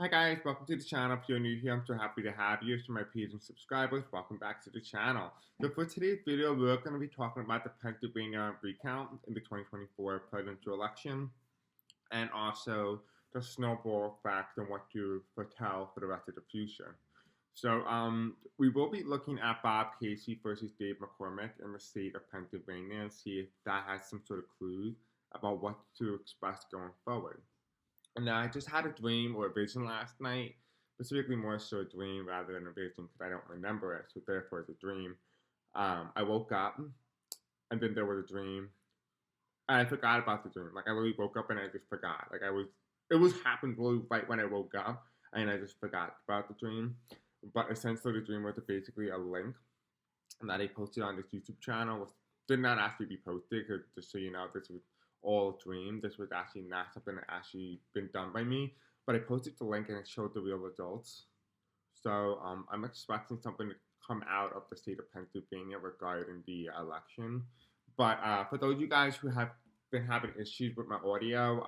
Hi guys, welcome to the channel. If you're new here, I'm so happy to have you. To my page and subscribers, welcome back to the channel. So for today's video, we're going to be talking about the Pennsylvania recount in the 2024 presidential election, and also the snowball effect and what to foretell for the rest of the future. So we will be looking at Bob Casey versus Dave McCormick in the state of Pennsylvania and see if that has some sort of clues about what to expect going forward. And I just had a dream or a vision last night, specifically more so a dream rather than a vision because I don't remember it, so therefore it's a dream. I woke up and then there was a dream, and I forgot about the dream. Like I literally woke up and I just forgot. It was happened really right when I woke up, and I just forgot about the dream. But essentially, the dream was basically a link that I posted on this YouTube channel. Was did not actually be posted because just so you know, this was all a dream. This was actually not something that actually been done by me. But I posted the link and it showed the real results. So I'm expecting something to come out of the state of Pennsylvania regarding the election. But for those of you guys who have been having issues with my audio,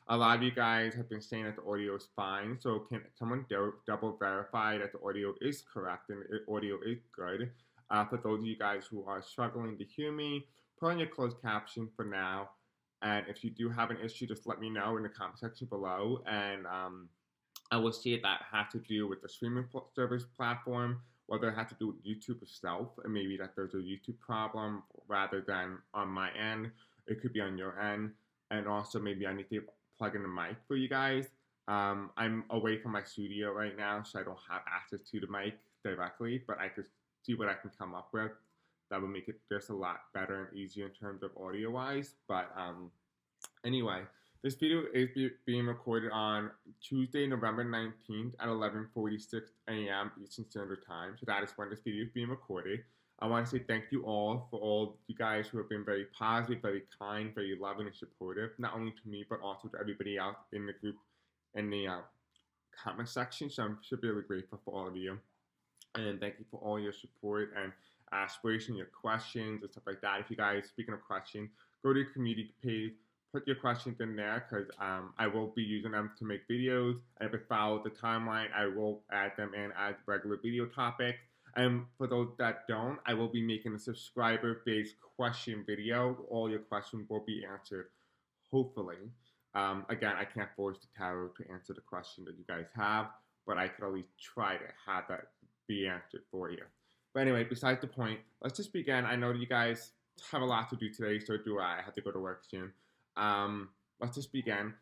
a lot of you guys have been saying that the audio is fine. So can someone double verify that the audio is correct and the audio is good? For those of you guys who are struggling to hear me, put on your closed caption for now. And if you do have an issue, just let me know in the comment section below. And I will see if that has to do with the streaming service platform, whether it has to do with YouTube itself, and maybe that there's a YouTube problem rather than on my end. It could be on your end. And also maybe I need to plug in the mic for you guys. I'm away from my studio right now, so I don't have access to the mic directly, but I could see what I can come up with that would make it just a lot better and easier in terms of audio wise. But anyway, this video is being recorded on Tuesday, November 19th at 11:46 a.m. Eastern Standard Time. So that is when this video is being recorded. I want to say thank you all for all you guys who have been very positive, very kind, very loving and supportive, not only to me, but also to everybody else in the group in the comment section. So I'm really grateful for all of you. And thank you for all your support and aspiration, your questions and stuff like that. If you guys, speaking of questions, go to the community page, put your questions in there because I will be using them to make videos. And if it follows the timeline, I will add them in as regular video topics. And for those that don't, I will be making a subscriber-based question video. All your questions will be answered, hopefully. Again, I can't force the tarot to answer the question that you guys have, but I could at least try to have that be answered for you. But anyway, besides the point, let's just begin. I know that you guys have a lot to do today, so do I. I have to go to work soon. Let's just begin.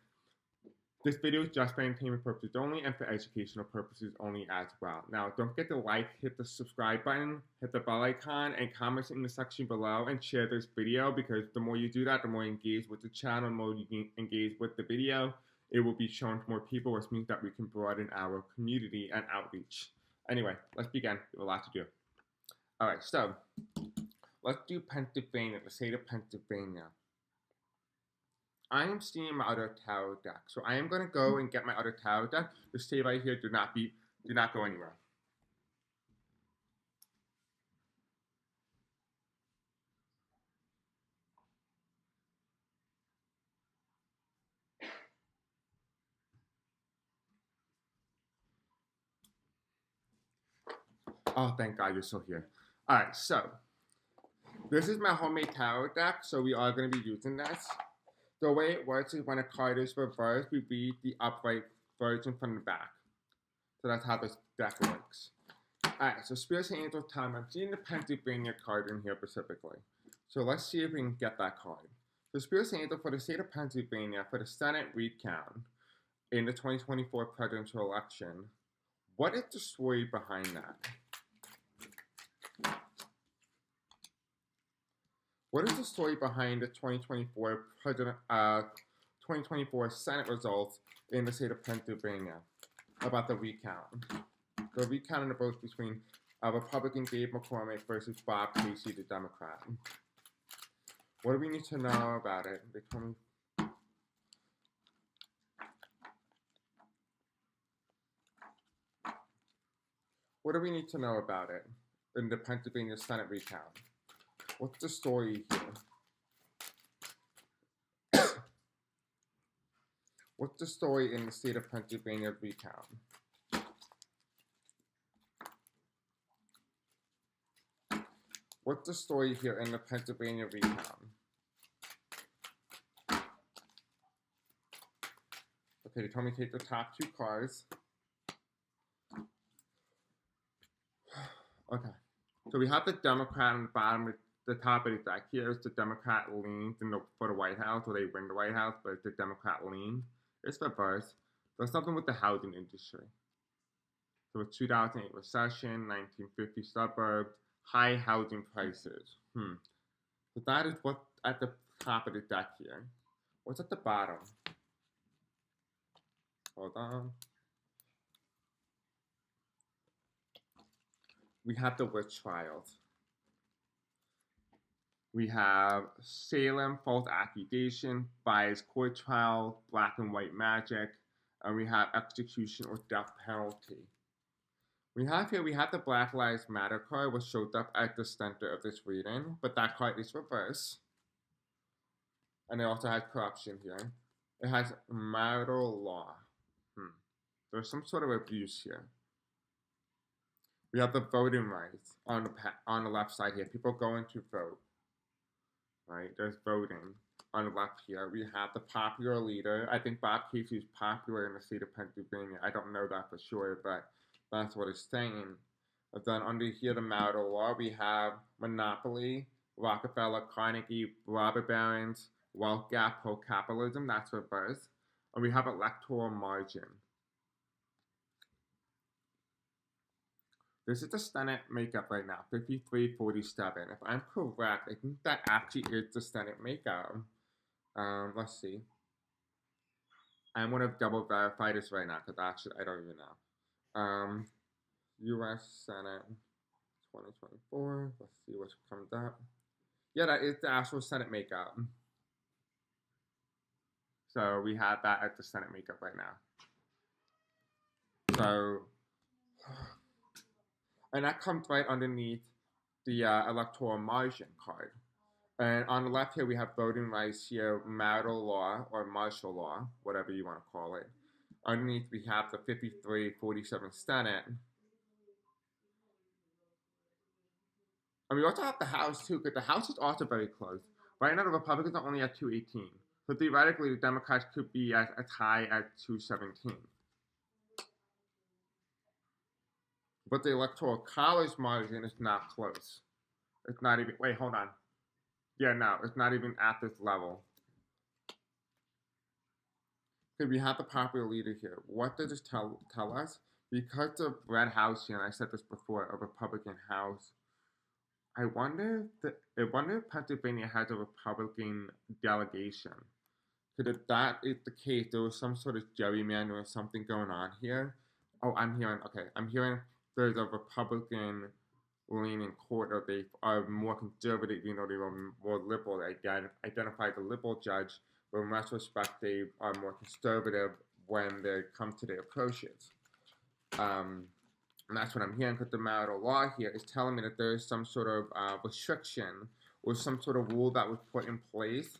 This video is just for entertainment purposes only and for educational purposes only as well. Now, don't forget to like, hit the subscribe button, hit the bell icon, and comment in the section below and share this video because the more you do that, the more you engage with the channel, the more you can engage with the video. It will be shown to more people, which means that we can broaden our community and outreach. Anyway, let's begin. We have a lot to do. All right, so let's do Pennsylvania, the state of Pennsylvania. I am seeing my other tarot deck, so I am going to go and get my other tarot deck. The stay right here. Do not go anywhere. Oh, thank God you're still here. All right, so this is my homemade tarot deck, so we are going to be using this. The way it works is when a card is reversed, we read the upright version from the back. So that's how this deck works. Alright, so Spirits and Angels time. I'm seeing the Pennsylvania card in here specifically. So let's see if we can get that card. So Spirits and Angels for the state of Pennsylvania for the Senate recount in the 2024 presidential election. What is the story behind that? What is the story behind the 2024 Senate results in the state of Pennsylvania about the recount? The recount in the votes between Republican Dave McCormick versus Bob Casey, the Democrat. What do we need to know about it? What do we need to know about it in the Pennsylvania Senate recount? What's the story here? What's the story in the state of Pennsylvania recount? What's the story here in the Pennsylvania recount? Okay, they told me to take the top 2 cards. Okay, so we have the Democrat on the bottom, the top of the deck. Here is the Democrat leans for the White House, or they win the White House, but it's the Democrat lean. It's reverse. There's something with the housing industry. So it's 2008 recession, 1950 suburbs, high housing prices. So that is what's at the top of the deck here. What's at the bottom? Hold on. We have the witch trials. We have Salem false accusation, bias court trial, black and white magic, and we have execution or death penalty. We have the Black Lives Matter card, which showed up at the center of this reading, but that card is reverse. And it also has corruption here. It has marital law. There's some sort of abuse here. We have the voting rights on the left side here. People going to vote. Right? There's voting on the left here. We have the popular leader. I think Bob Casey is popular in the state of Pennsylvania. I don't know that for sure, but that's what it's saying. But then under here, the marital law, we have monopoly, Rockefeller, Carnegie, robber barons, wealth gap, pro-capitalism. That's reverse. And we have electoral margin. This is the Senate makeup right now, 53-47. If I'm correct, I think that actually is the Senate makeup. Let's see. I'm going to double verify this right now, because actually I don't even know. U.S. Senate 2024. Let's see what comes up. Yeah, that is the actual Senate makeup. So we have that at the Senate makeup right now. So, and that comes right underneath the electoral margin card. And on the left here, we have voting rights here, marital law or martial law, whatever you want to call it. Underneath, we have the 53-47 Senate. And we also have the House, too, because the House is also very close. Right now, the Republicans are only at 218. So theoretically, the Democrats could be as high as 217. But the Electoral College margin is not close. It's not even, wait, hold on. Yeah, no, it's not even at this level. Okay, we have the popular leader here. What does this tell us? Because the red house here, and I said this before, a Republican house, I wonder if Pennsylvania has a Republican delegation. Because if that is the case, there was some sort of gerrymandering or something going on here. Oh, I'm hearing there's a Republican leaning court, or they are more conservative, they were more liberal. They identified the liberal judge, but in retrospect, they are more conservative when they come to their approaches. And that's what I'm hearing, because the marital law here is telling me that there is some sort of restriction or some sort of rule that was put in place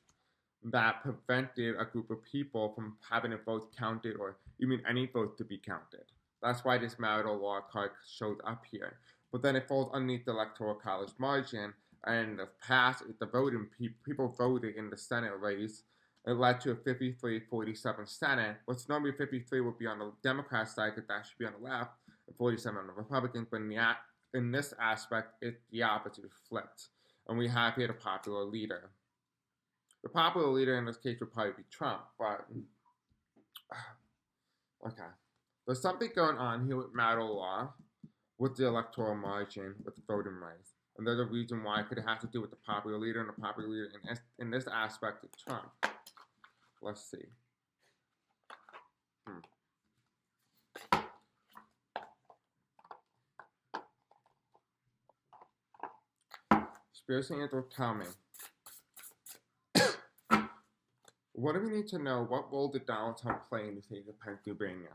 that prevented a group of people from having a vote counted, or even any vote to be counted. That's why this marital law card shows up here. But then it falls underneath the Electoral College margin, and the past, the voting people voted in the Senate race. It led to a 53-47 Senate, which normally 53 would be on the Democrat side, because that should be on the left, and 47 on the Republicans. But in this aspect, it's the opposite, flipped. And we have here the popular leader. The popular leader in this case would probably be Trump, but okay. There's something going on here with marital law, with the electoral margin, with the voting rights. And there's a reason why. It could have to do with the popular leader, and the popular leader in this aspect is Trump. Let's see. Spirits will tell me. What do we need to know? What role did Donald Trump play in the state of Pennsylvania?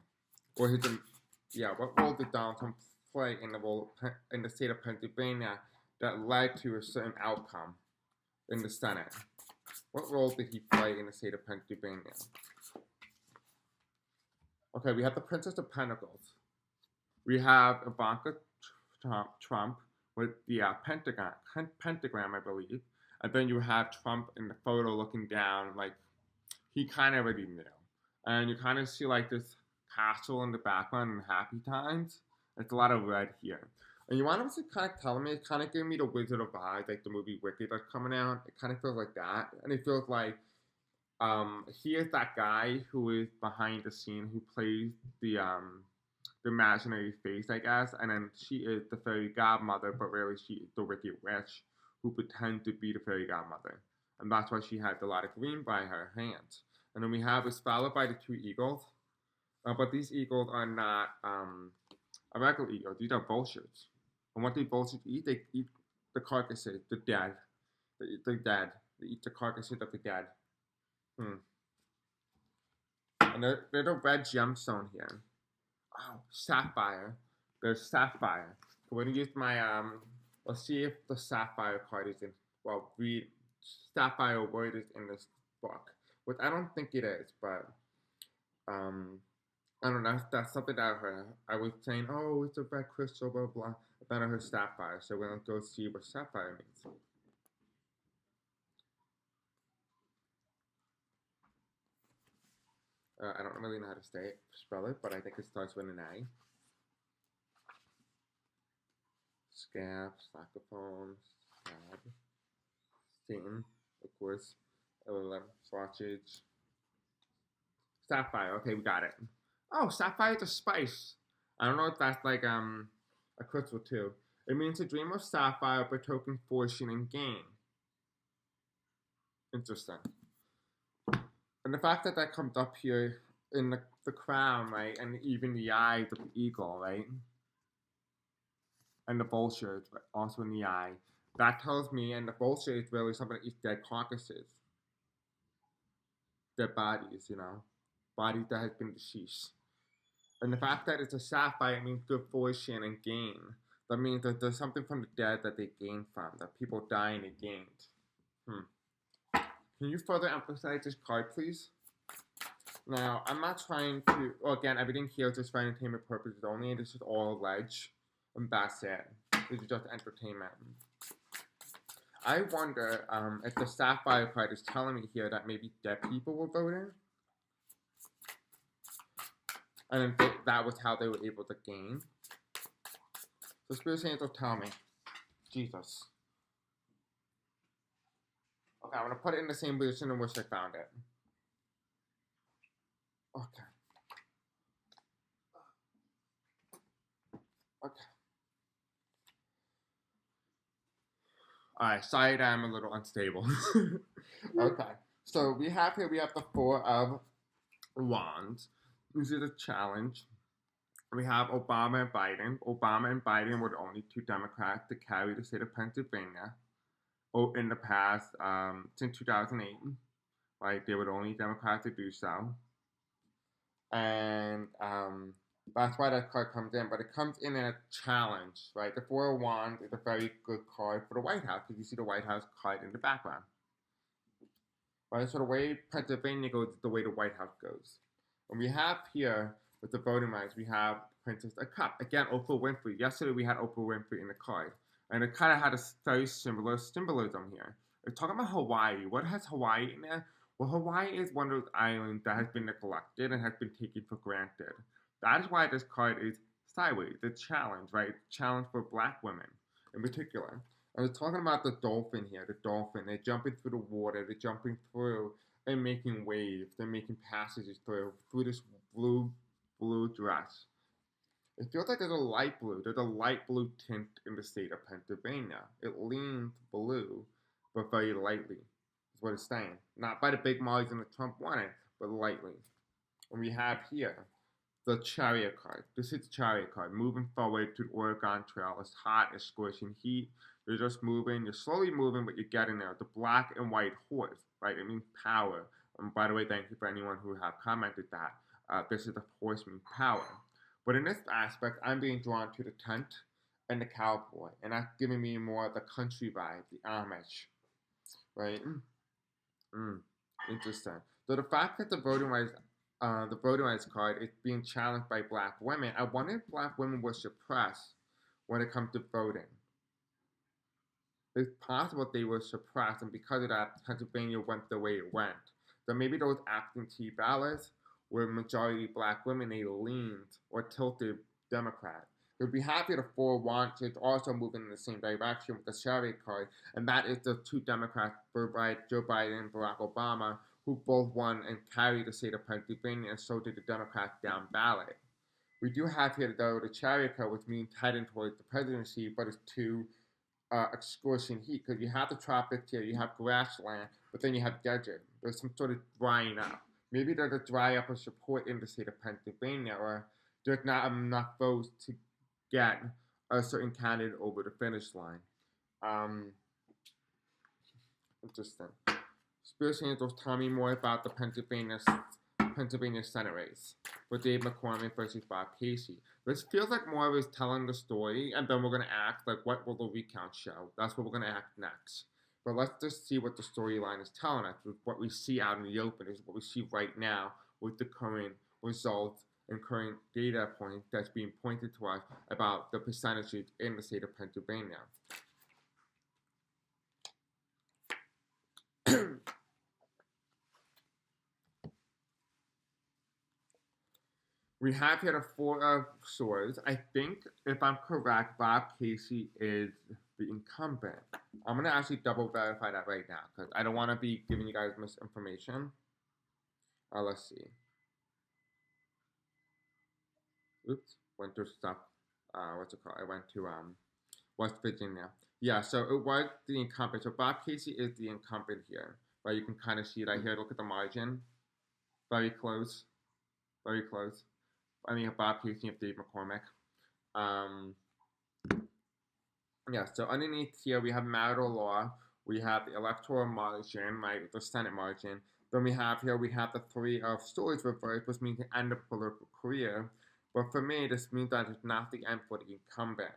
Or what role did Donald Trump play in the state of Pennsylvania that led to a certain outcome in the Senate? What role did he play in the state of Pennsylvania? Okay, we have the Princess of Pentacles. We have Ivanka Trump with the pentagram, I believe. And then you have Trump in the photo looking down, like he kind of already knew. And you kind of see like this castle in the background in Happy Times. It's a lot of red here. And you want to kind of tell me, it kind of gave me the Wizard of Oz, like the movie Wicked that's coming out. It kind of feels like that. And it feels like he is that guy who is behind the scene who plays the imaginary face, I guess, and then she is the fairy godmother, but really she is the wicked witch who pretends to be the fairy godmother, and that's why she has a lot of green by her hands. And then we have is followed by the two eagles, but these eagles are not a regular eagle; these are vultures. And what they vultures eat, they eat the carcasses, the dead. They eat the dead. They eat the carcasses of the dead. And there's a red gemstone here. Oh, sapphire. There's sapphire. So we're gonna use my let's see if the sapphire card is in. Well, read sapphire word is in this book, which I don't think it is, but I don't know. That's something that I heard. I was saying, oh, it's a red crystal, blah blah. But then I heard sapphire, so we're gonna go see what sapphire means. I don't really know how to spell it, but I think it starts with an A. Scab, saxophone, scab, Satan, of course, sausage, sapphire. Okay, we got it. Oh, sapphire is a spice. I don't know if that's like a crystal too. It means to dream of sapphire betoken fortune and gain. Interesting. And the fact that that comes up here in the crown, right, and even the eyes of the eagle, right, and the vultures, also in the eye, that tells me, and the vulture is really something that eats dead carcasses, dead bodies, bodies that has been deceased. And the fact that it's a sapphire means good fortune and gain. That means that there's something from the dead that they gained from, that people die and they gained. Can you further emphasize this card, please? Now, I'm not trying to, well, again, everything here is just for entertainment purposes only, and this is all alleged, and that's it. This is just entertainment. I wonder if the sapphire card is telling me here that maybe dead people were voting, and that was how they were able to gain. So Spirit Angels tell me. Jesus. Okay, I'm going to put it in the same position in which I found it. Okay. Okay. Alright, sorry that I'm a little unstable. Okay. So we have the Four of Wands. This is a challenge. We have Obama and Biden. Obama and Biden were the only two Democrats to carry the state of Pennsylvania in the past, since 2008. Right, they were the only Democrats to do so. And that's why that card comes in. But it comes in a challenge, right? The Four of Wands is a very good card for the White House because you see the White House card in the background. Right, so the way Pennsylvania goes is the way the White House goes. And we have here, with the voting rights, we have Princess of Cup. Again, Oprah Winfrey. Yesterday we had Oprah Winfrey in the card. And it kind of had a very similar symbolism here. It's talking about Hawaii. What has Hawaii in there? Well, Hawaii is one of those islands that has been neglected and has been taken for granted. That is why this card is sideways. The challenge, right? Challenge for black women in particular. I was talking about the dolphin here. The dolphin. They're jumping through the water. They're jumping through and making waves. They're making passages through this blue dress. It feels like there's a light blue. There's a light blue tint in the state of Pennsylvania. It leans blue, but very lightly. Is what it's saying. Not by the big margin that Trump wanted, but lightly. And we have here the Chariot card. This is the Chariot card. Moving forward to the Oregon Trail. It's hot, it's scorching heat. You're just moving. You're slowly moving, but you're getting there. The black and white horse, right? It means power. And by the way, thank you for anyone who have commented that. This is the horse means power. But in this aspect, I'm being drawn to the tent and the cowboy. And that's giving me more of the country vibe, the Amish. Right? Interesting. So the fact that the voting rights the voting rights card is being challenged by black women. I wonder if black women were suppressed when it comes to voting. It's possible they were suppressed, and because of that, Pennsylvania went the way it went. So maybe those absentee ballots were majority black women, they leaned or tilted Democrat. We'd be happy to forward to also moving in the same direction with the chariot card, and that is the two Democrats, Joe Biden and Barack Obama, who both won and carried the state of Pennsylvania, and so did the Democrats down ballot. We do have here, though, the chariot card, which means heading towards the presidency, but it's two excursion heat because you have the tropics here, you have grassland, but then you have desert. There's some sort of drying up. Maybe there's a dry up of support in the state of Pennsylvania, or there's not enough votes to get a certain candidate over the finish line. Um, Interesting. Spears Angels tell me more about the Pennsylvania Senate race with Dave McCormick versus Bob Casey. This feels like more of us telling the story, and then we're going to act like what will the recount show. That's what we're going to act next. But let's just see what the storyline is telling us. With what we see out in the open is what we see right now with the current results and current data points that's being pointed to us about the percentages in the state of Pennsylvania. We have here the four of swords. I think, if I'm correct, Bob Casey is the incumbent. I'm going to actually double verify that right now because I don't want to be giving you guys misinformation. Let's see. Oops, went to stuff. What's it called? I went to West Virginia. Yeah, so it was the incumbent. So Bob Casey is the incumbent here. Right, you can kind of see it right here. Look at the margin. Very close. Very close. I mean, Bob Casey and Dave McCormick. Yeah, so underneath here we have marital law, we have the electoral margin, right, the Senate margin. Then we have the three of swords reversed, which means the end of political career. But for me, this means that it's not the end for the incumbent.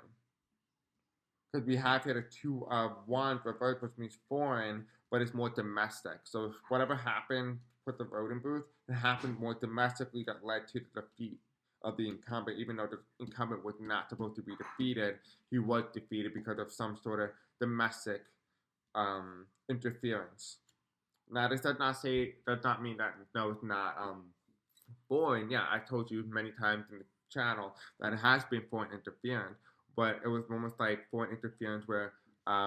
Because we have here the two of wands reversed, which means foreign, but it's more domestic. So whatever happened with the voting booth, it happened more domestically that led to the defeat of the incumbent, even though the incumbent was not supposed to be defeated, he was defeated because of some sort of domestic interference. Now, this does not mean that no, it's not foreign. Yeah, I told you many times in the channel that it has been foreign interference, but it was almost like foreign interference where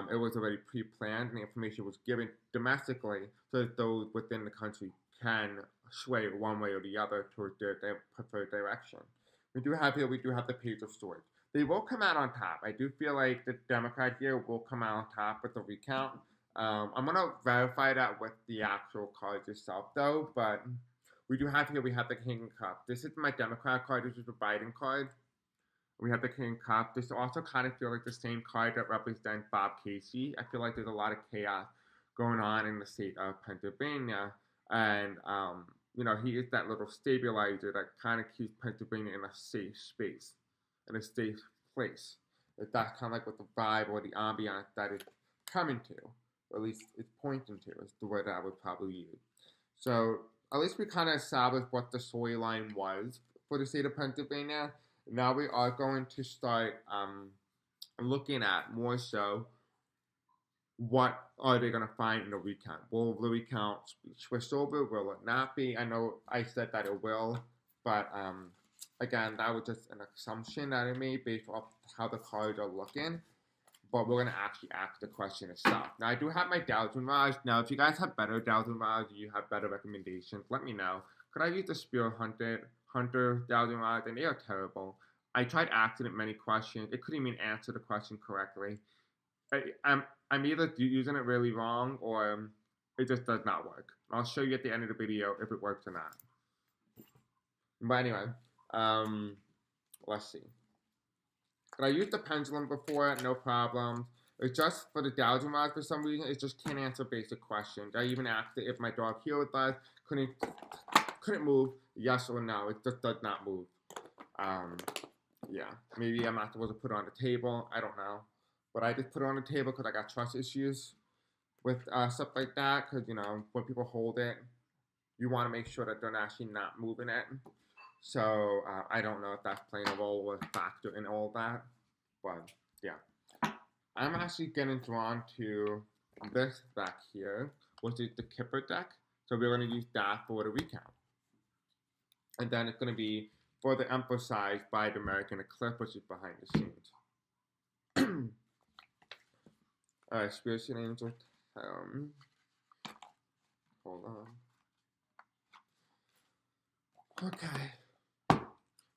it was already pre-planned and the information was given domestically so that those within the country can sway one way or the other towards their preferred direction. We do have the Page of Swords. They will come out on top. I do feel like the Democrat here will come out on top with the recount. I'm going to verify that with the actual cards itself, though, but we have the King Cup. This is my Democrat card. This is the Biden card. We have the King Cup. This also kind of feels like the same card that represents Bob Casey. I feel like there's a lot of chaos going on in the state of Pennsylvania. And, he is that little stabilizer that kind of keeps Pennsylvania in a safe space, in a safe place. That's kind of like what the vibe or the ambiance that it's coming to, or at least it's pointing to, is the word that I would probably use. So at least we kind of established what the storyline was for the state of Pennsylvania. Now we are going to start looking at more so what are they going to find in the recount. Will the recount switch over? Will it not be? I know I said that it will, but again, that was just an assumption that I made based off how the cards are looking. But we're going to actually ask the question itself. Now, I do have my doubts and Raj. Now, if you guys have better doubts and Raj, you have better recommendations, let me know. Could I use the Spear Hunter doubts and Raj? And they are terrible. I tried asking it many questions. It couldn't even answer the question correctly. I'm either using it really wrong or it just does not work. I'll show you at the end of the video if it works or not. But anyway, let's see. I used the pendulum before, no problem. It's just for the dowsing rod for some reason. It just can't answer basic questions. I even asked it if my dog healed us. Couldn't move. Yes or no. It just does not move. Yeah. Maybe I'm not supposed to put it on the table. I don't know. But I just put it on the table because I got trust issues with stuff like that. Because, when people hold it, you want to make sure that they're actually not moving it. So I don't know if that's playing a role or factor in all that, but yeah. I'm actually getting drawn to this deck here, which is the Kipper deck. So we're going to use that for the recount. And then it's going to be further emphasized by the American Eclipse, which is behind the scenes. Alright, Spirits and Angels. Hold on. Okay.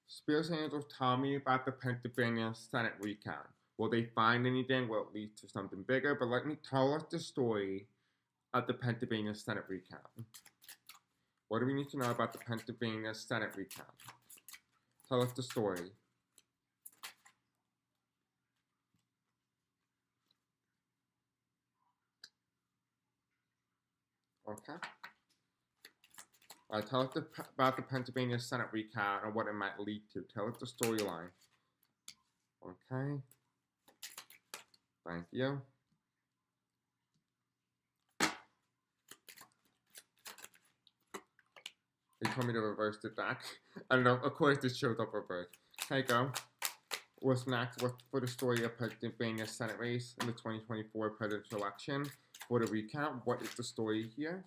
Spirits and Angels tell me about the Pennsylvania Senate recount. Will they find anything? Will it lead to something bigger? But let me tell us the story of the Pennsylvania Senate recount. What do we need to know about the Pennsylvania Senate recount? Tell us the story. Okay. Tell us about the Pennsylvania Senate recount and what it might lead to. Tell us the storyline. Okay. Thank you. They told me to reverse the deck. I don't know. Of course, this shows up reversed. Here you go. What's next? What's for the story of Pennsylvania Senate race in the 2024 presidential election? For the recount, what is the story here?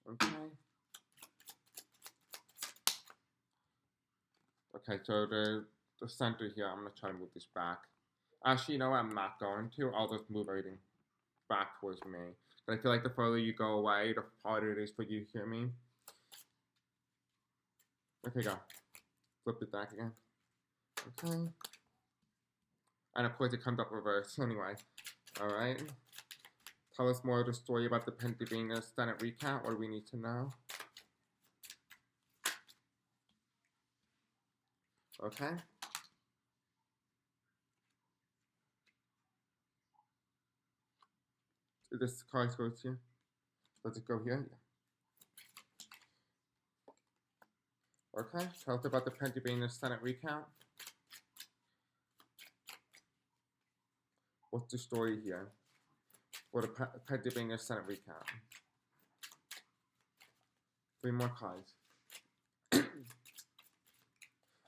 Okay. Okay, so the center here, I'm going to try to move this back. Actually, you know what? I'm not going to. I'll just move everything back towards me. But I feel like the further you go away, the harder it is for you to hear me. Okay, go. Flip it back again. Okay. And of course, it comes up reverse anyway. Alright. Tell us more of the story about the Pennsylvania Senate recount. What do we need to know? Okay. Is this card goes here? Does it go here? Yeah. Okay. Tell us about the Pennsylvania Senate recount. What's the story here for the Pennsylvania Senate recount? 3 more cards. Okay,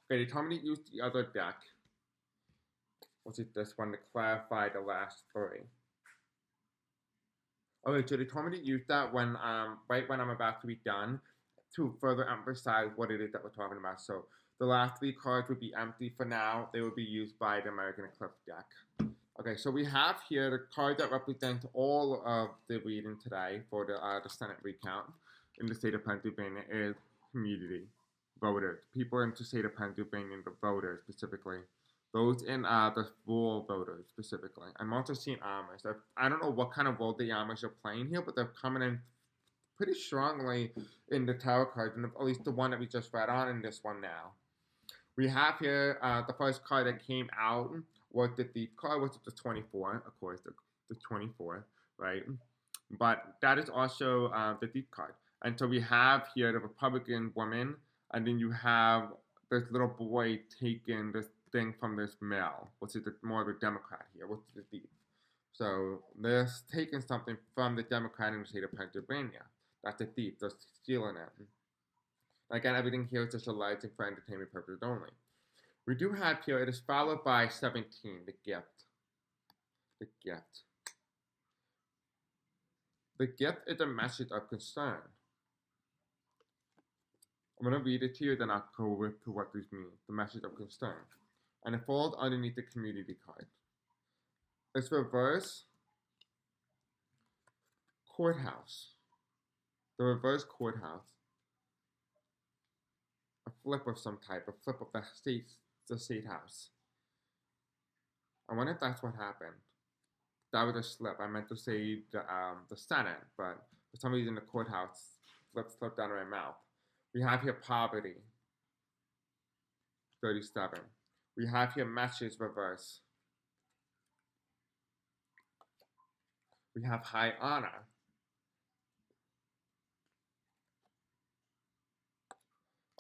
they told me to use the other deck, which is this one, to clarify the last 3. Okay, so they told me to use that when right when I'm about to be done to further emphasize what it is that we're talking about. So the last 3 cards would be empty for now. They will be used by the American Eclipse deck. Okay, so we have here the card that represents all of the reading today for the Senate recount in the state of Pennsylvania is community, voters, people in the state of Pennsylvania, the voters specifically. Those in the rural voters specifically. I'm also seeing Amish. I don't know what kind of role the Amish are playing here, but they're coming in pretty strongly in the tarot cards, and at least the one that we just read on and this one now. We have here the first card that came out was the Thief card, which is the 24, of course, the 24, right? But that is also the Thief card. And so we have here the Republican woman, and then you have this little boy taking this thing from this male, which is more of a Democrat here, which is the Thief. So they're taking something from the Democrat in the state of Pennsylvania. That's the Thief. They're stealing it. Again, everything here is just alleged and for entertainment purposes only. We do have here, it is followed by 17, the gift. The gift. The gift is a message of concern. I'm going to read it to you, then I'll go with to what this means. The message of concern. And it falls underneath the community card. It's reverse courthouse. The reverse courthouse. A flip of some type, a flip of the state house. I wonder if that's what happened. That was a slip. I meant to say the Senate, but for some reason the courthouse slipped out of my mouth. We have here poverty, 37. We have here message reverse. We have high honor.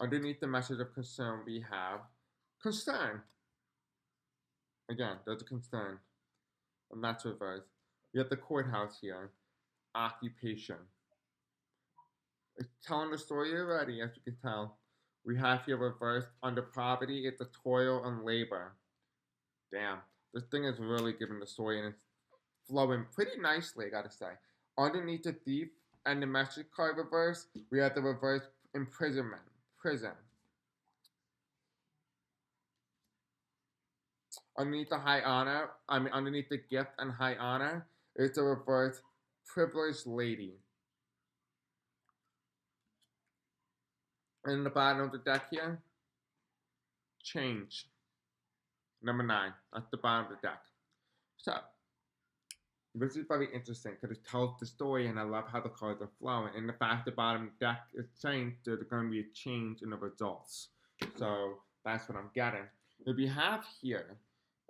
Underneath the message of concern, we have concern. Again, there's a concern, and that's reversed. You have the courthouse here. Occupation. It's telling the story already, as you can tell. We have here reversed under poverty, it's the toil and labor. Damn, this thing is really giving the story and it's flowing pretty nicely, I gotta say. Underneath the thief and the message card reverse, we have the reverse imprisonment. Prison. Underneath the high honor, underneath the gift and high honor, is the reverse privileged lady. And in the bottom of the deck here, change. Number 9, at the bottom of the deck. So, this is very interesting because it tells the story, and I love how the cards are flowing. And the fact the bottom deck is changed, there's going to be a change in the results. So that's what I'm getting. If we have here,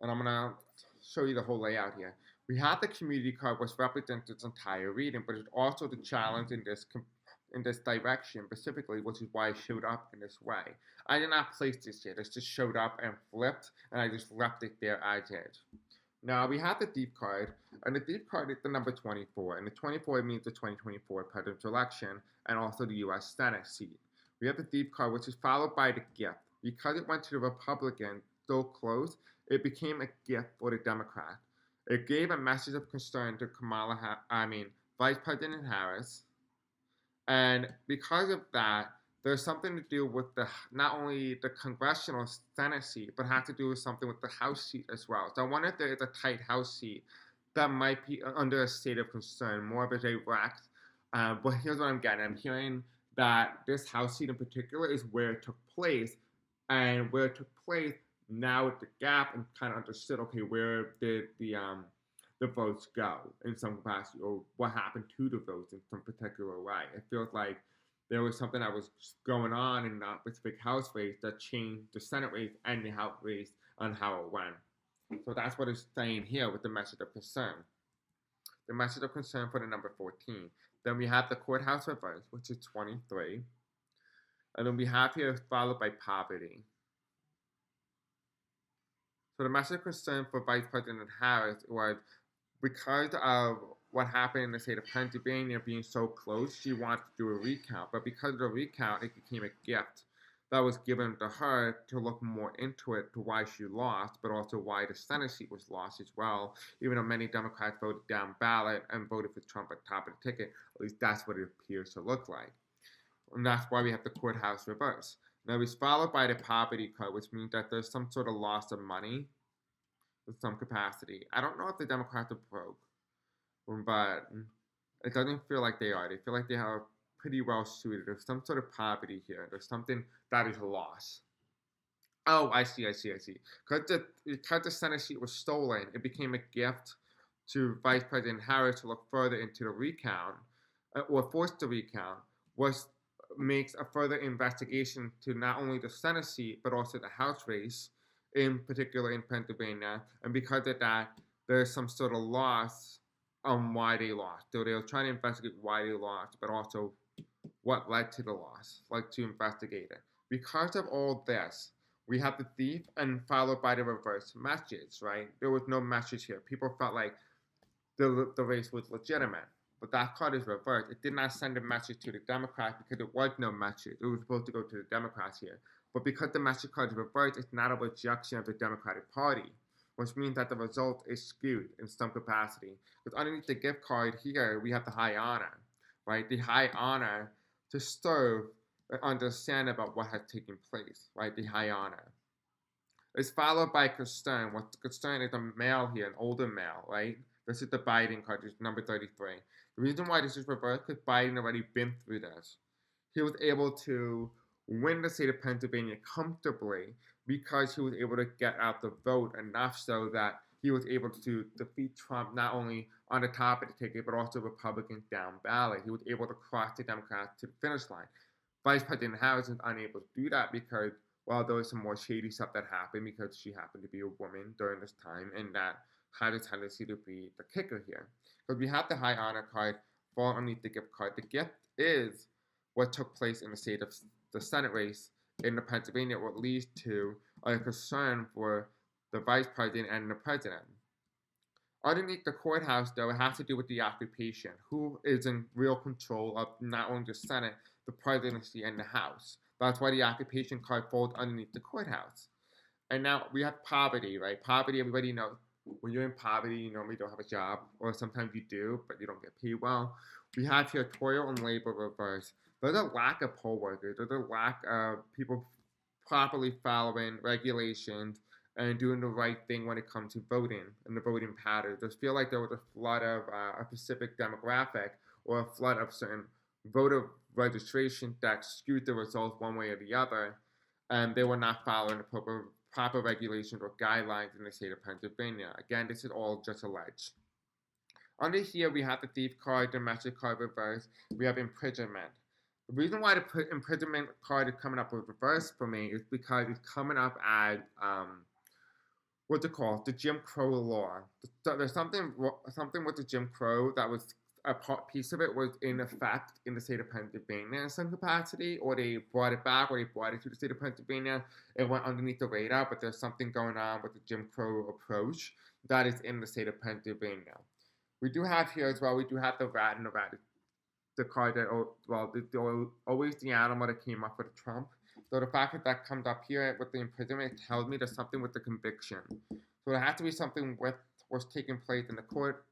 and I'm going to show you the whole layout here. We have the community card, which represents its entire reading, but it's also the challenge in this direction specifically, which is why it showed up in this way. I did not place this here. This just showed up and flipped, and I just left it there as is. Now we have the Thief card, and the Thief card is the number 24, and the 24 means the 2024 presidential election and also the U.S. Senate seat. We have the Thief card, which is followed by the Gift. Because it went to the Republican so close, it became a gift for the Democrat. It gave a message of concern to Vice President Harris, and because of that, there's something to do with not only the congressional Senate seat, but has to do with something with the House seat as well. So I wonder if there is a tight House seat that might be under a state of concern, more of a direct. But here's what I'm getting. I'm hearing that this House seat in particular is where it took place, and where it took place now with the gap and kind of understood, okay, where did the votes go in some capacity, or what happened to the votes in some particular way. It feels like there was something that was going on in that specific House race that changed the Senate race and the House race on how it went. So that's what it's saying here with the message of concern. The message of concern for the number 14. Then we have the courthouse reverse, which is 23. And then we have here followed by poverty. So the message of concern for Vice President Harris was because of what happened in the state of Pennsylvania being so close, she wanted to do a recount. But because of the recount, it became a gift that was given to her to look more into it, to why she lost, but also why the Senate seat was lost as well, even though many Democrats voted down ballot and voted for Trump at the top of the ticket. At least that's what it appears to look like. And that's why we have the courthouse reverse. Now it's followed by the poverty card, which means that there's some sort of loss of money in some capacity. I don't know if the Democrats are broke, but it doesn't feel like they are. They feel like they are pretty well suited. There's some sort of poverty here. There's something that is a loss. Oh, I see. Because the Senate seat was stolen, it became a gift to Vice President Harris to look further into the recount, or force the recount, which makes a further investigation to not only the Senate seat, but also the House race, in particular in Pennsylvania. And because of that, there's some sort of loss on why they lost. So they were trying to investigate why they lost, but also what led to the loss, like to investigate it. Because of all this, we have the thief and followed by the reverse message, right? There was no message here. People felt like the race was legitimate. But that card is reversed. It did not send a message to the Democrats because there was no message. It was supposed to go to the Democrats here. But because the message card is reversed, it's not a rejection of the Democratic Party, which means that the result is skewed in some capacity. Because underneath the gift card here, we have the high honor, right? The high honor to serve and understand about what has taken place, right? The high honor. It's followed by concern. What concern is a male here, an older male, right? This is the Biden card, which is number 33. The reason why this is reversed is because Biden already been through this. He was able to win the state of Pennsylvania comfortably because he was able to get out the vote enough so that he was able to defeat Trump not only on the top of the ticket, but also Republicans down ballot. He was able to cross the Democrats to the finish line. Vice President Harris is unable to do that because, well, there was some more shady stuff that happened because she happened to be a woman during this time, and that had a tendency to be the kicker here. Because we have the high honor card fall underneath the gift card. The gift is what took place in the state of the Senate race in the Pennsylvania, what leads to a concern for the vice president and the president. Underneath the courthouse, though, it has to do with the occupation. Who is in real control of not only the Senate, the presidency, and the House? That's why the occupation card falls underneath the courthouse. And now we have poverty, right? Poverty, everybody knows. When you're in poverty, you normally don't have a job, or sometimes you do, but you don't get paid well. We have here toil and labor reverse. There's a lack of poll workers. There's a lack of people properly following regulations and doing the right thing when it comes to voting and the voting patterns. I feel like there was a flood of a specific demographic or a flood of certain voter registration that skewed the results one way or the other, and they were not following the proper regulations or guidelines in the state of Pennsylvania. Again, this is all just alleged. Under here, we have the thief card, domestic card reverse. We have imprisonment. The reason why the imprisonment card is coming up with reverse for me is because it's coming up as what's it called? The Jim Crow law. There's something with the Jim Crow that was a piece of it was in effect in the state of Pennsylvania in some capacity, or they brought it back, or they brought it to the state of Pennsylvania. It went underneath the radar, but there's something going on with the Jim Crow approach that is in the state of Pennsylvania. We do have here as well, we do have the rat, and the rat is the card that, well, always the animal that came up with Trump. So the fact that that comes up here with the imprisonment tells me there's something with the conviction. So there has to be something with what's taking place in the court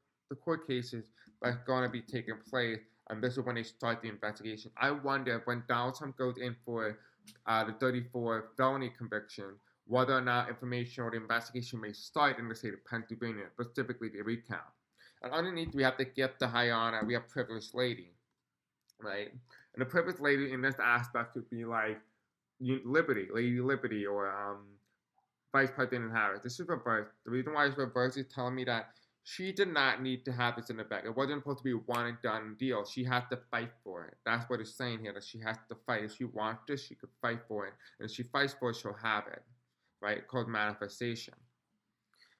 cases that's going to be taking place, and this is when they start the investigation. I wonder when Donald Trump goes in for the 34 felony conviction, whether or not information or the investigation may start in the state of Pennsylvania, specifically the recount. And underneath, we have the gift, the high honor, we have privileged lady, right? And the privileged lady in this aspect would be like Liberty, Lady Liberty, or Vice President Harris. This is reversed. The reason why it's reversed is telling me that she did not need to have this in the bag. It wasn't supposed to be a one and done deal. She has to fight for it. That's what it's saying here, that she has to fight. If she wants this, she could fight for it. And if she fights for it, she'll have it, right? It's called manifestation.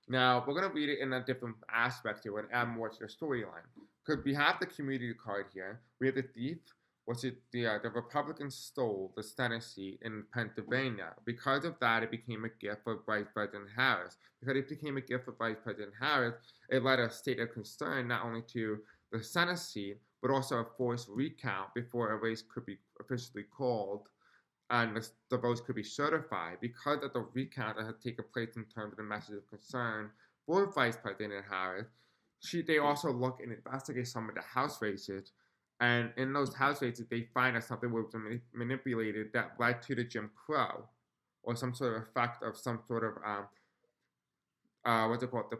Now, we're going to read it in a different aspect here and add more to the storyline. Because we have the community card here. We have the thief, which is the Republicans stole the Senate seat in Pennsylvania. Because of that, it became a gift for Vice President Harris. Because it became a gift for Vice President Harris, it led a state of concern not only to the Senate seat, but also a forced recount before a race could be officially called and the votes could be certified. Because of the recount that had taken place in terms of the message of concern for Vice President Harris, they also look and investigate some of the House races, and in those House races, they find that something was manipulated that led to the Jim Crow, or some sort of effect of some sort of what's it called?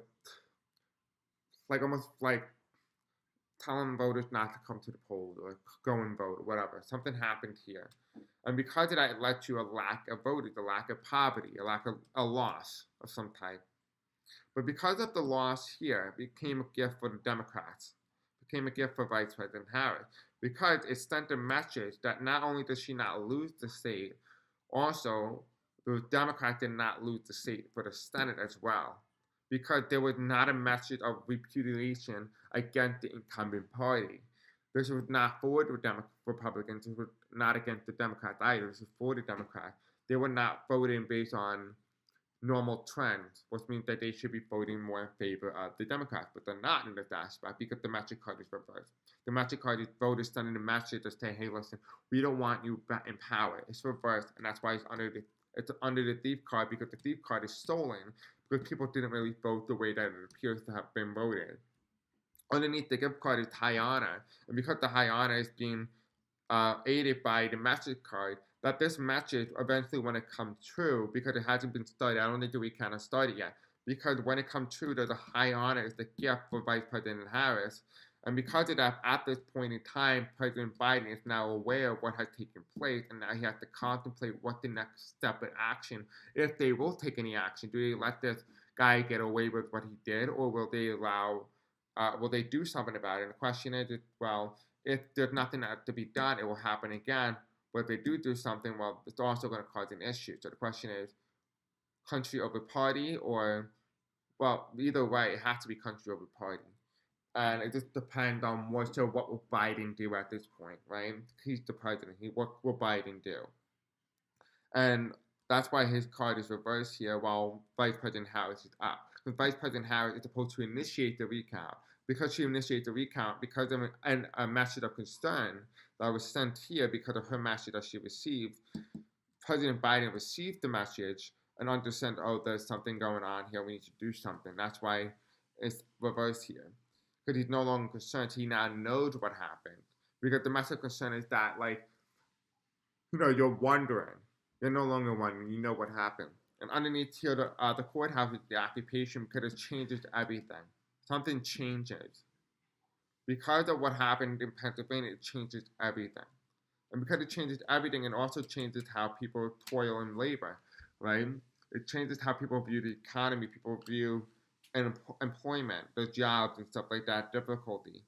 Almost like telling voters not to come to the polls or go and vote or whatever. Something happened here. And because of that, it led to a lack of voters, a lack of poverty, a loss of some type. But because of the loss here, it became a gift for the Democrats. It became a gift for Vice President Harris. Because it sent a message that not only does she not lose the state, also the Democrats did not lose the seat for the Senate as well. Because there was not a message of repudiation against the incumbent party. This was not for the Republicans. This was not against the Democrats either. This was for the Democrats. They were not voting based on normal trends, which means that they should be voting more in favor of the Democrats. But they're not in this aspect because the magic card is reversed. The magic card is voters sending a message to say, hey, listen, we don't want you in power. It's reversed, and that's why it's under the thief card, because the thief card is stolen because people didn't really vote the way that it appears to have been voted. Underneath the gift card is high honor, and because the high honor is being aided by the message card, that this message eventually, when it comes true, because it hasn't been started, I don't think the recount has started yet, because when it comes true, there's a high honor is the gift for Vice President Harris, and because of that, at this point in time, President Biden is now aware of what has taken place, and now he has to contemplate what the next step in action, if they will take any action. Do they let this guy get away with what he did, or will they will they do something about it? And the question is, well, if there's nothing to be done, it will happen again. But if they do something, well, it's also going to cause an issue. So the question is, country over party, or, well, either way, it has to be country over party. And it just depends on what will Biden do at this point, right? He's the president. What will Biden do? And that's why his card is reversed here, while Vice President Harris is up. Vice President Harris is supposed to initiate the recount. Because she initiated the recount, because of a message of concern that was sent here because of her message that she received, President Biden received the message and understood, oh, there's something going on here. We need to do something. That's why it's reversed here. Because he's no longer concerned. He now knows what happened. Because the message of concern is that, like, you're wondering. You're no longer wondering. You know what happened. And underneath here, the courthouse is the occupation because it changes everything. Something changes. Because of what happened in Pennsylvania, it changes everything. And because it changes everything, it also changes how people toil and labor, right? It changes how people view the economy, people view employment, the jobs and stuff like that, difficulty.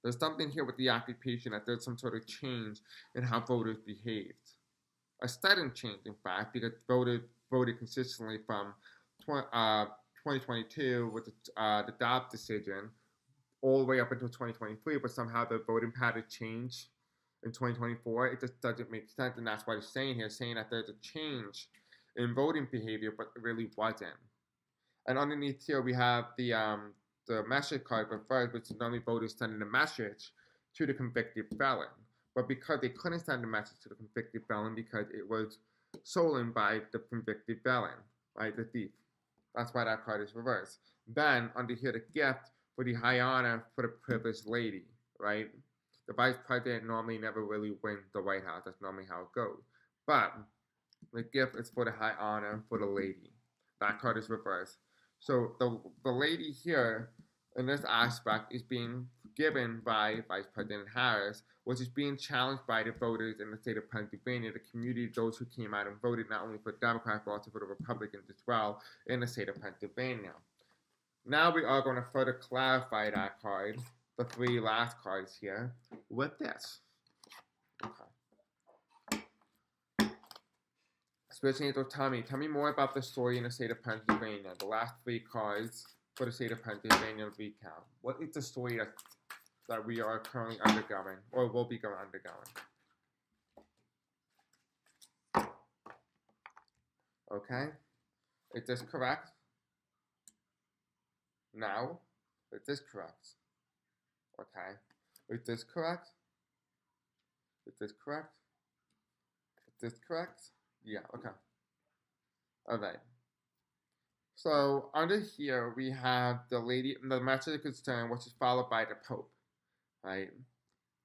There's something here with the occupation that there's some sort of change in how voters behaved. A sudden change, in fact, because voters voted consistently from 2022 with the Dobbs decision all the way up until 2023, but somehow the voting pattern changed in 2024. It just doesn't make sense, and that's what it's saying here, saying that there's a change in voting behavior, but it really wasn't. And underneath here, we have the message card for first, which is normally voters sending a message to the convicted felon. But because they couldn't send a message to the convicted felon because it was stolen by the convicted felon, right, the thief. That's why that card is reversed. Then, under here, the gift for the high honor for the privileged lady, right? The vice president normally never really wins the White House. That's normally how it goes. But the gift is for the high honor for the lady. That card is reversed. So the lady here in this aspect is being given by Vice President Harris, which is being challenged by the voters in the state of Pennsylvania, the community, those who came out and voted not only for Democrats but also for the Republicans as well in the state of Pennsylvania. Now we are going to further clarify that card, the three last cards here, with this. Okay. Special Angel, tell me more about the story in the state of Pennsylvania. The last three cards for the state of Pennsylvania recount. What is the story that we are currently undergoing, or will be undergoing? Okay. Is this correct? Now, is this correct? Okay. Is this correct? Is this correct? Is this correct? Yeah, okay. Alright. So, under here, we have the message of concern, which is followed by the Pope, right?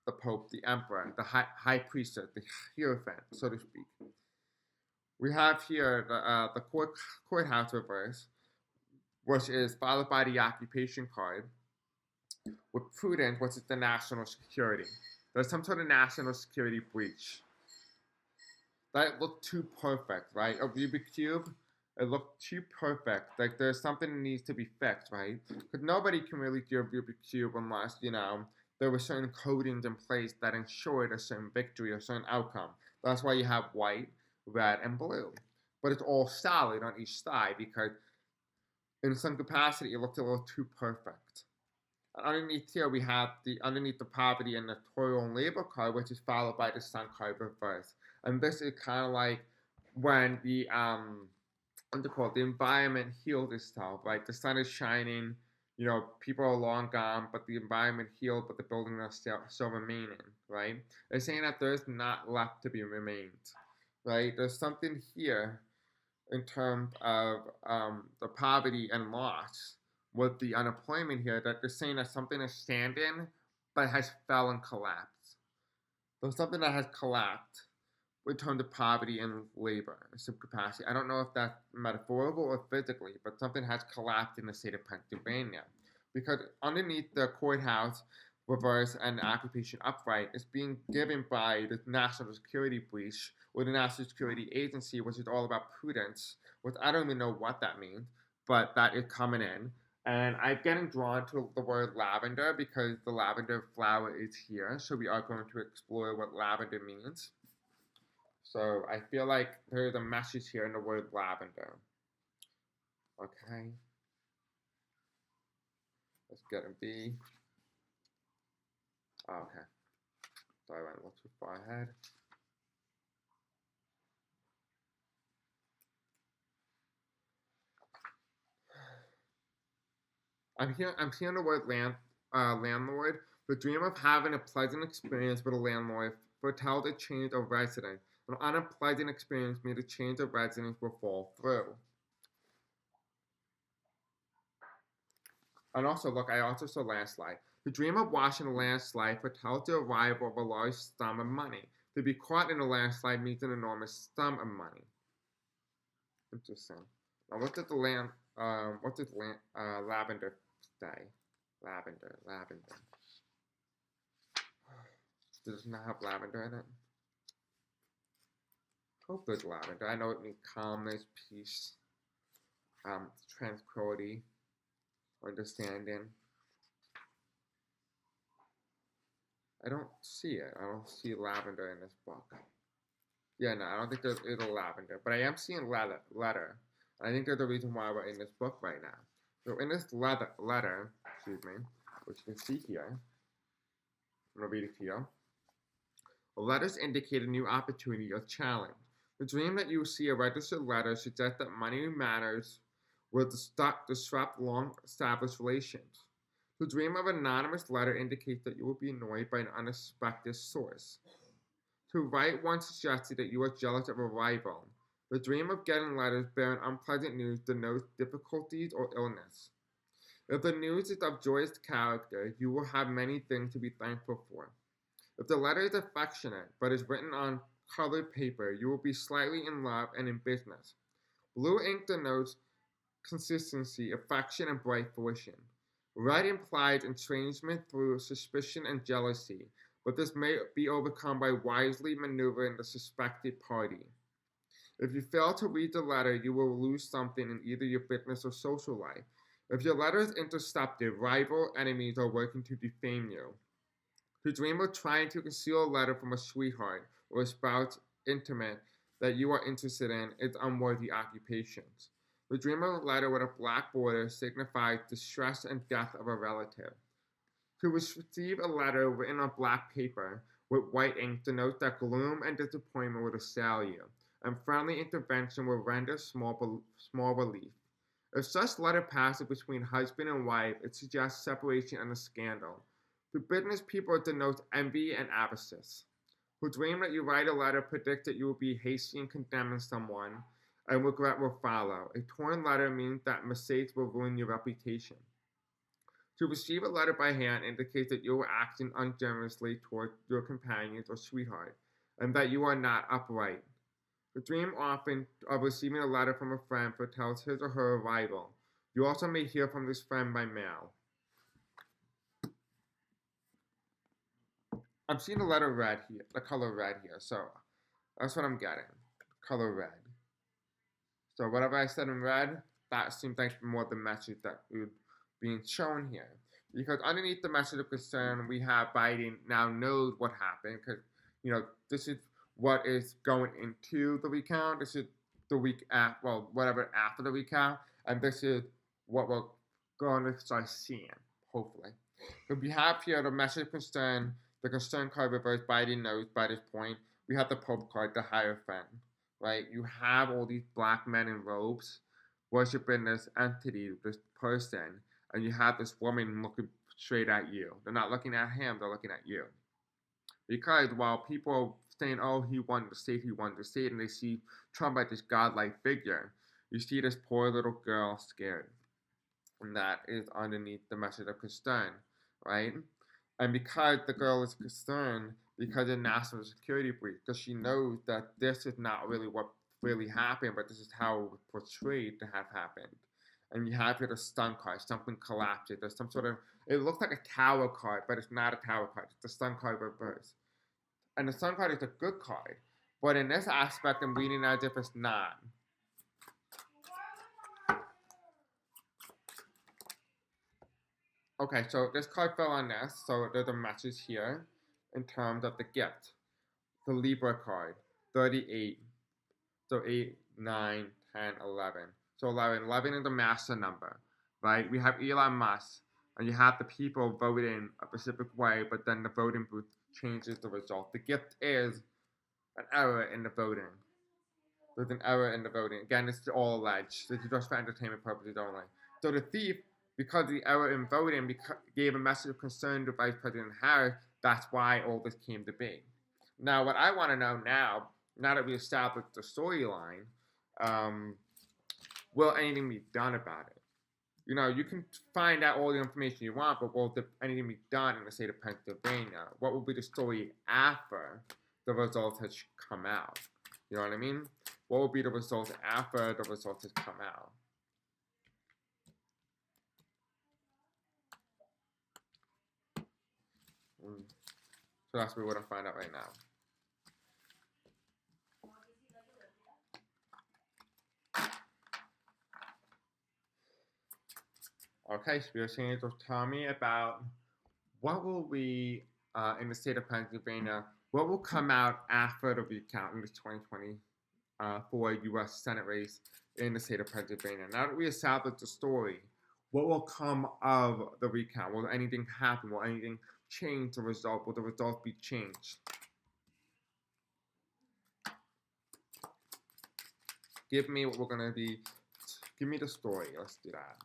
The Pope, the Emperor, the High Priestess, the Hierophant, so to speak. We have here the courthouse reverse, which is followed by the occupation card, with prudence, which is the national security. There's some sort of national security breach. That looked too perfect, right? A Rubik's Cube, it looked too perfect. Like there's something that needs to be fixed, right? Because nobody can really do a Rubik's Cube unless, there were certain codings in place that ensured a certain victory or certain outcome. That's why you have white, red, and blue. But it's all solid on each side because in some capacity it looked a little too perfect. And underneath here we have underneath the poverty and the toil and labor card, which is followed by the sun card reverse. And this is kind of like when the the environment heals itself, right? The sun is shining, people are long gone, but the environment healed, but the buildings are still remaining, right? They're saying that there's not left to be remained, right? There's something here in terms of the poverty and loss with the unemployment here that they're saying that something is standing but has fell and collapsed. There's something that has collapsed in terms of poverty and labor in some capacity. I don't know if that's metaphorical or physically, but something has collapsed in the state of Pennsylvania. Because underneath the courthouse reverse and the occupation upright is being given by the national security breach or the National Security Agency, which is all about prudence, which I don't even know what that means, but that is coming in. And I'm getting drawn to the word lavender because the lavender flower is here. So we are going to explore what lavender means. So I feel like there's a message here in the word lavender. Okay. Let's get a B. Oh, okay. Sorry, I went a little too far ahead. I'm hearing the word landlord. The dream of having a pleasant experience with a landlord foretells a change of residence. An unpleasant experience means a change of residence will fall through. And also, look, I also saw landslide. The dream of watching a landslide foretells the arrival of a large sum of money. To be caught in a landslide means an enormous sum of money. Interesting. Now, what did lavender say? Lavender. Does it not have lavender in it? Hope there's lavender. I know it means calmness, peace, tranquility, understanding. I don't see it. I don't see lavender in this book. Yeah, no, I don't think there's a lavender, but I am seeing letter. And I think there's a reason why we're in this book right now. So in this letter, excuse me, which you can see here, I'm gonna read it to you. The letters indicate a new opportunity or challenge. The dream that you see a registered letter suggests that money matters will disrupt long-established relations. The dream of an anonymous letter indicates that you will be annoyed by an unexpected source. To write one suggested that you are jealous of a rival. The dream of getting letters bearing unpleasant news denotes difficulties or illness. If the news is of joyous character, you will have many things to be thankful for. If the letter is affectionate but is written on colored paper, you will be slightly in love and in business. Blue ink denotes consistency, affection, and bright fruition. Red implies estrangement through suspicion and jealousy, but this may be overcome by wisely maneuvering the suspected party. If you fail to read the letter, you will lose something in either your business or social life. If your letter is intercepted, rival enemies are working to defame you. To dream of trying to conceal a letter from a sweetheart or a spouse intimate that you are interested in is unworthy occupations. The dream of a letter with a black border signifies distress and death of a relative. To receive a letter written on black paper with white ink denotes that gloom and disappointment will assail you, and friendly intervention will render small relief. If such letter passes between husband and wife, it suggests separation and a scandal. To business people, it denotes envy and avarice. Who dream that you write a letter predicts that you will be hasty in condemning someone, and regret will follow. A torn letter means that mistakes will ruin your reputation. To receive a letter by hand indicates that you are acting ungenerously toward your companions or sweetheart, and that you are not upright. The dream often of receiving a letter from a friend foretells his or her arrival. You also may hear from this friend by mail. I'm seeing the letter red here, the color red here, so that's what I'm getting. Color red. So whatever I said in red, that seems like more the message that would being shown here. Because underneath the message of concern, we have Biden now knows what happened, because this is what is going into the recount. This is the week after, well, whatever after the recount, and this is what we're going to start seeing, hopefully. So we have here the message of concern, the concern card reversed. Biden knows by this point. We have the Pope card, the Hierophant, right? You have all these black men in robes worshiping this entity, this person, and you have this woman looking straight at you. They're not looking at him, they're looking at you. Because while people are saying, oh, he won the state, and they see Trump as this godlike figure, you see this poor little girl scared. And that is underneath the message of concern, right? And because the girl is concerned, because of national security breach, because she knows that this is not really what really happened, but this is how it was portrayed to have happened. And you have here the stun card, something collapses. There's some sort of, it looks like a tower card, but it's not a tower card. It's the stun card reverse. And the stun card is a good card. But in this aspect, I'm reading as if it's not. Okay, so this card fell on this, so there's a message here in terms of the gift. The Libra card, 38. So 8, 9, 10, 11. So 11 is the master number, right? We have Elon Musk, and you have the people voting a specific way, but then the voting booth changes the result. The gift is an error in the voting. There's an error in the voting. Again, it's all alleged. This is just for entertainment purposes only. So the thief, because the error in voting gave a message of concern to Vice President Harris. That's why all this came to be. Now, what I want to know now that we established the storyline, will anything be done about it? You know, you can find out all the information you want, but will anything be done in the state of Pennsylvania? What will be the story after the results has come out? You know what I mean? What will be the results after the results has come out? So that's what we're going to find out right now. Okay, Spirit Angels, tell me about what will be in the state of Pennsylvania, what will come out after the recount in this 2024 U.S. Senate race in the state of Pennsylvania. Now that we established the story, what will come of the recount? Will anything happen? Will anything change the result? Will the result be changed? Give me what we're going to be, give me the story. Let's do that.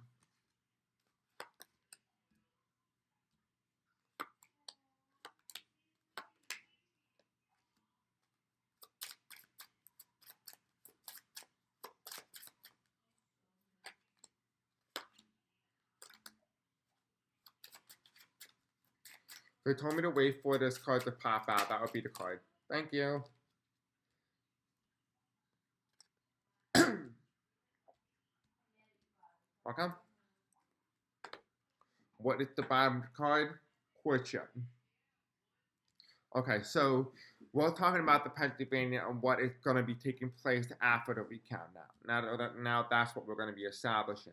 They told me to wait for this card to pop out. That would be the card. Thank you. Okay. What is the bottom card? Courtship. Okay, so we're talking about the Pennsylvania and what is going to be taking place after the recount now. Now that's what we're going to be establishing.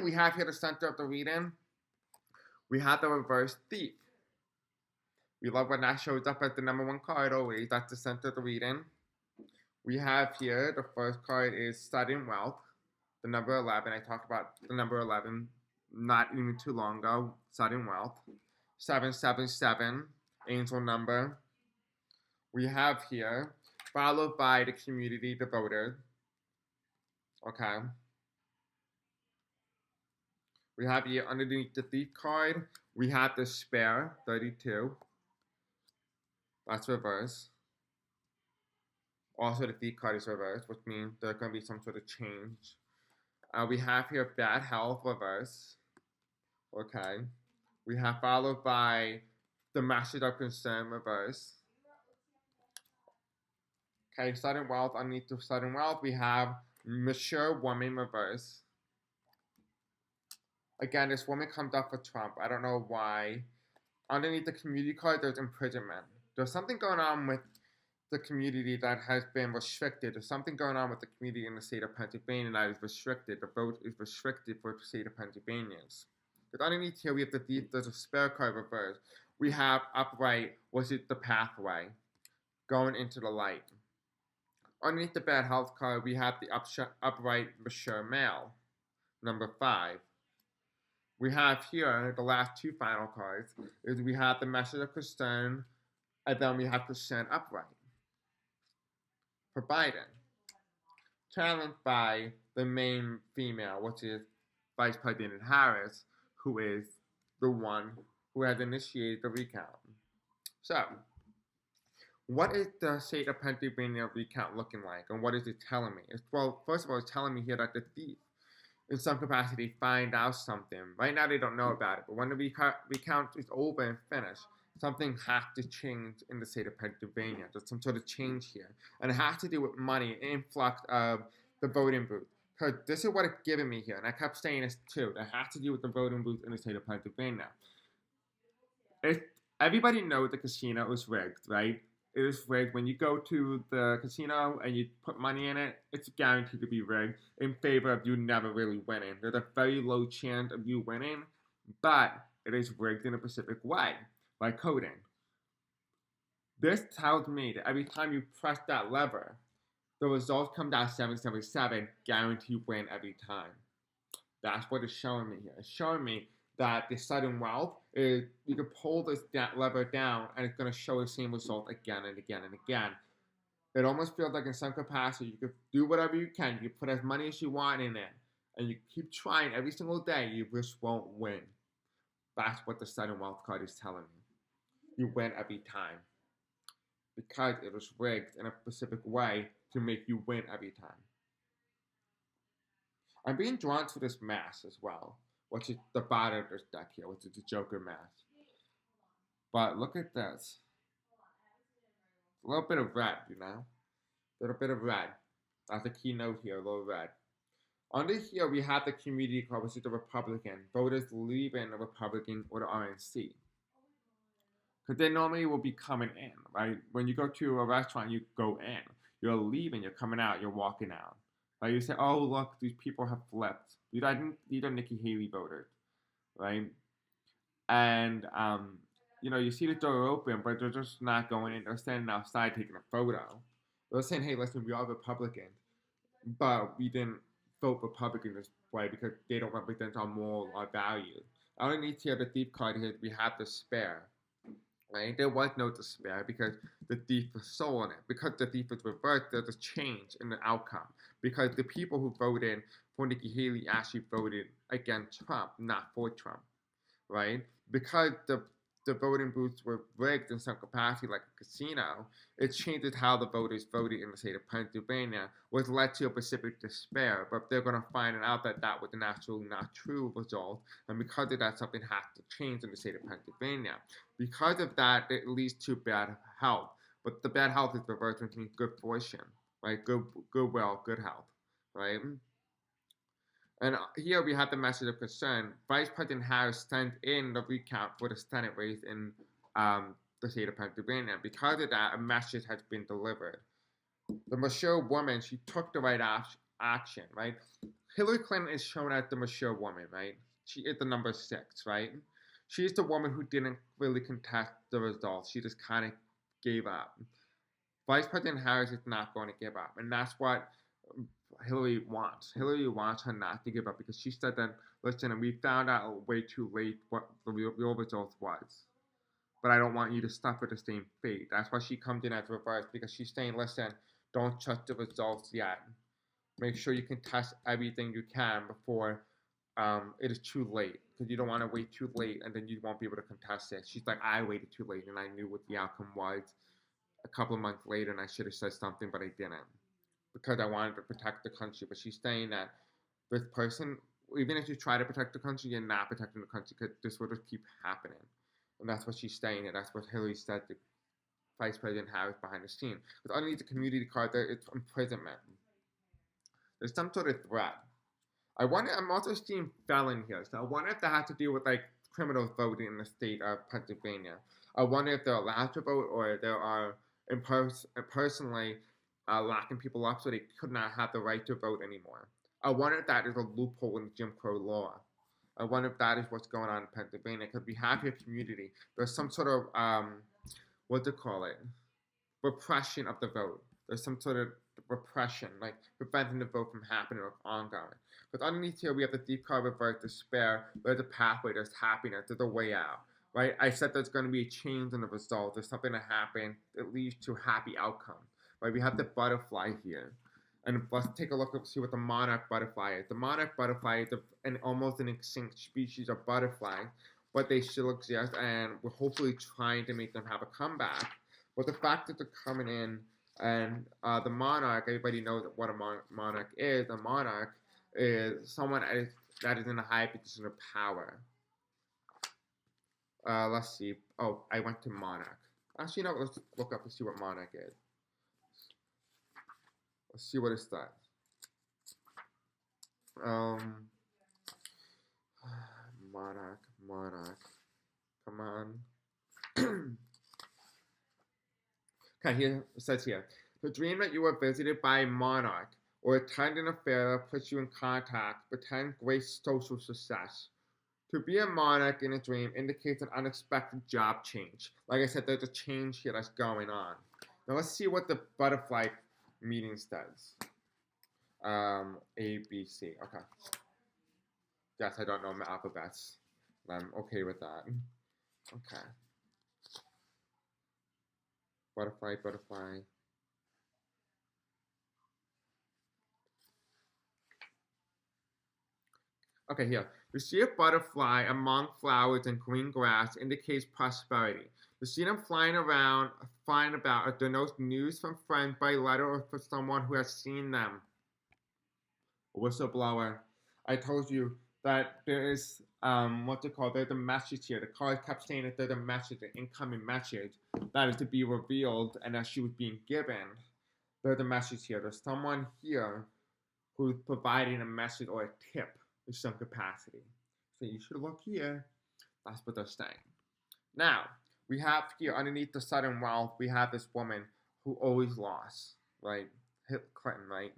We have here the center of the reading. We have the reverse thief. We love when that shows up as the #1 card always. That's the center of the reading. We have here, the first card is sudden wealth. The number 11, I talked about the number 11 not even too long ago. Sudden wealth. 777, angel number. We have here, followed by the community devoted. Okay. We have here underneath the thief card, we have the spare, 32. That's reverse. Also, the thief card is reversed, which means there's going to be some sort of change. We have here bad health, reverse. Okay. We have followed by the message of concern, reverse. Okay, sudden wealth. Underneath the sudden wealth, we have mature woman, reverse. Again, this woman comes up for Trump. I don't know why. Underneath the community card, there's imprisonment. There's something going on with the community that has been restricted. There's something going on with the community in the state of Pennsylvania that is restricted. The vote is restricted for the state of Pennsylvanians. But underneath here, we have there's a spare card reverse. We have upright, which is the pathway, going into the light. Underneath the bad health card, we have the upright mature male, number 5. We have here, the last two final cards, is we have the message of concern, and then we have concern upright for Biden, challenged by the main female, which is Vice President Harris, who is the one who has initiated the recount. So, what is the state of Pennsylvania recount looking like, and what is it telling me? Well, first of all, it's telling me here that the thief, in some capacity, find out something. Right now, they don't know about it, but when the recount is over and finished, something has to change in the state of Pennsylvania. There's some sort of change here, and it has to do with money, influx of the voting booth. Because this is what it's giving me here, and I kept saying this too. It has to do with the voting booth in the state of Pennsylvania. Everybody knows the casino is rigged, right? It is rigged. When you go to the casino and you put money in it, it's guaranteed to be rigged in favor of you never really winning. There's a very low chance of you winning, but it is rigged in a specific way by coding. This tells me that every time you press that lever, the results come down 777, guarantee win every time. That's what it's showing me here. It's showing me that the sudden wealth is, you can pull this lever down and it's going to show the same result again and again and again. It almost feels like in some capacity you could do whatever you can. You can put as money as you want in it, and you keep trying every single day, you just won't win. That's what the sudden wealth card is telling you. You win every time because it was rigged in a specific way to make you win every time. I'm being drawn to this mask as well, which is the bottom of this deck here, which is the Joker mask. But look at this. A little bit of red, you know? A little bit of red. That's the keynote here, a little red. Under here, we have the community card, which is the Republican. Voters leaving the Republican or the RNC. Because they normally will be coming in, right? When you go to a restaurant, you go in. You're leaving, you're coming out, you're walking out. Like you say, oh, look, these people have flipped. These are Nikki Haley voters, right? And, you see the door open, but they're just not going in. They're standing outside taking a photo. They're saying, hey, listen, we are Republicans, but we didn't vote Republican this way because they don't represent our moral or values. Underneath here, the thief card here, we have despair. Right? There was no despair because the thief was stolen it. Because the thief was reversed, there's a change in the outcome. Because the people who voted for Nikki Haley actually voted against Trump, not for Trump. Right? Because the voting booths were rigged in some capacity, like a casino, it changes how the voters voted in the state of Pennsylvania, which led to a specific despair. But they're going to find out that that was an actual not true result, and because of that, something has to change in the state of Pennsylvania. Because of that, it leads to bad health. But the bad health is reversed into good fortune, right? Goodwill, good health, right? And here we have the message of concern. Vice President Harris sent in the recount for the Senate race in the state of Pennsylvania. Because of that, a message has been delivered. The mature woman, she took the right action, right? Hillary Clinton is shown as the mature woman, right? She is the number 6, right? She's the woman who didn't really contest the results. She just kind of gave up. Vice President Harris is not going to give up. And that's what Hillary wants. Hillary wants her not to give up because she said that, listen, we found out way too late what the real result was. But I don't want you to suffer the same fate. That's why she comes in as reverse, because she's saying, listen, don't trust the results yet. Make sure you can test everything you can before it is too late. Because you don't want to wait too late and then you won't be able to contest it. She's like, I waited too late and I knew what the outcome was a couple of months later and I should have said something, but I didn't. Because I wanted to protect the country. But she's saying that this person, even if you try to protect the country, you're not protecting the country because this will just keep happening. And that's what she's saying. And that's what Hillary said to Vice President Harris behind the scene. Because underneath the community card, there it's imprisonment. There's some sort of threat. I'm also seeing felon here. So I wonder if that has to do with like criminals voting in the state of Pennsylvania. I wonder if they're allowed to vote or there are personally locking people up so they could not have the right to vote anymore. I wonder if that is a loophole in Jim Crow law. I wonder if that is what's going on in Pennsylvania because we have here community. There's some sort of what to call it, repression of the vote. There's some sort of repression, like preventing the vote from happening or ongoing. Because underneath here we have the deep card reverse, despair. There's a pathway. There's happiness. There's a way out. Right? I said there's going to be a change in the result. There's something that happened that leads to happy outcome. Right? We have the butterfly here. And let's take a look and see what the monarch butterfly is. The monarch butterfly is almost an extinct species of butterfly, but they still exist, and we're hopefully trying to make them have a comeback. But the fact that they're coming in, and the monarch, everybody knows what a monarch is. A monarch is someone that is in a high position of power. Let's see. Oh, I went to monarch. Actually, no, let's look up and see what monarch is. Let's see what it says. Monarch. Come on. Okay, here it says here. The dream that you were visited by a monarch or attend an affair puts you in contact, pretend great social success. To be a monarch in a dream indicates an unexpected job change. Like I said, there's a change here that's going on. Now let's see what the butterfly meeting says. A, B, C. Okay. Yes, I don't know my alphabets. I'm okay with that. Okay. Butterfly. Okay, here. The seed of butterfly among flowers and green grass indicates prosperity. The seed of flying around, flying about, denotes news from friends by letter or for someone who has seen them. Whistleblower. I told you that there is what's it called? There's a message here. The card kept saying that there's a message, an incoming message that is to be revealed, and as she was being given, there's a message here. There's someone here who's providing a message or a tip in some capacity. So you should look here. That's what they're saying. Now, we have here underneath the sudden wealth, we have this woman who always lost, right? Hillary Clinton, right?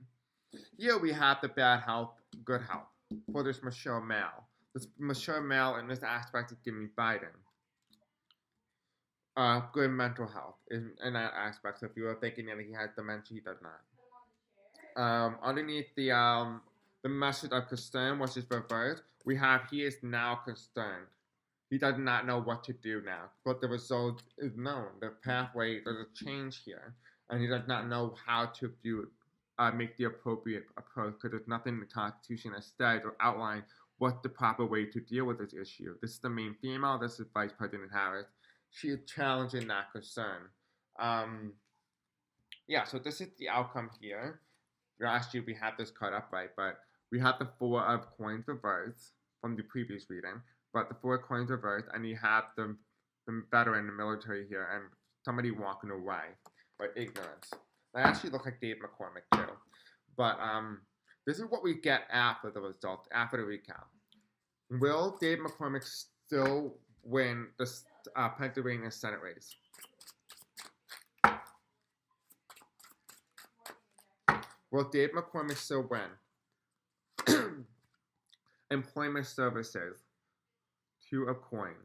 Here we have the bad health, good health for this Michelle Male. This Michelle Male in this aspect is giving Biden. Good mental health in that aspect. So if you were thinking that he has dementia, he does not. Underneath the message of concern, which is reversed, we have he is now concerned. He does not know what to do now, but the result is known. The pathway, there's a change here, and he does not know how to do make the appropriate approach because there's nothing in the Constitution that says or outlines what's the proper way to deal with this issue. This is the main female. This is Vice President Harris. She is challenging that concern. Yeah, so this is the outcome here. Last year we had this cut up right, but we have the 4 of coins reversed from the previous reading, but the 4 coins reversed, and you have the veteran, the military here, and somebody walking away by ignorance. They actually look like Dave McCormick too, but this is what we get after the result, after the recount. Will Dave McCormick still win the Pennsylvania Senate race? Will Dave McCormick still win? Employment Services, 2 of coin.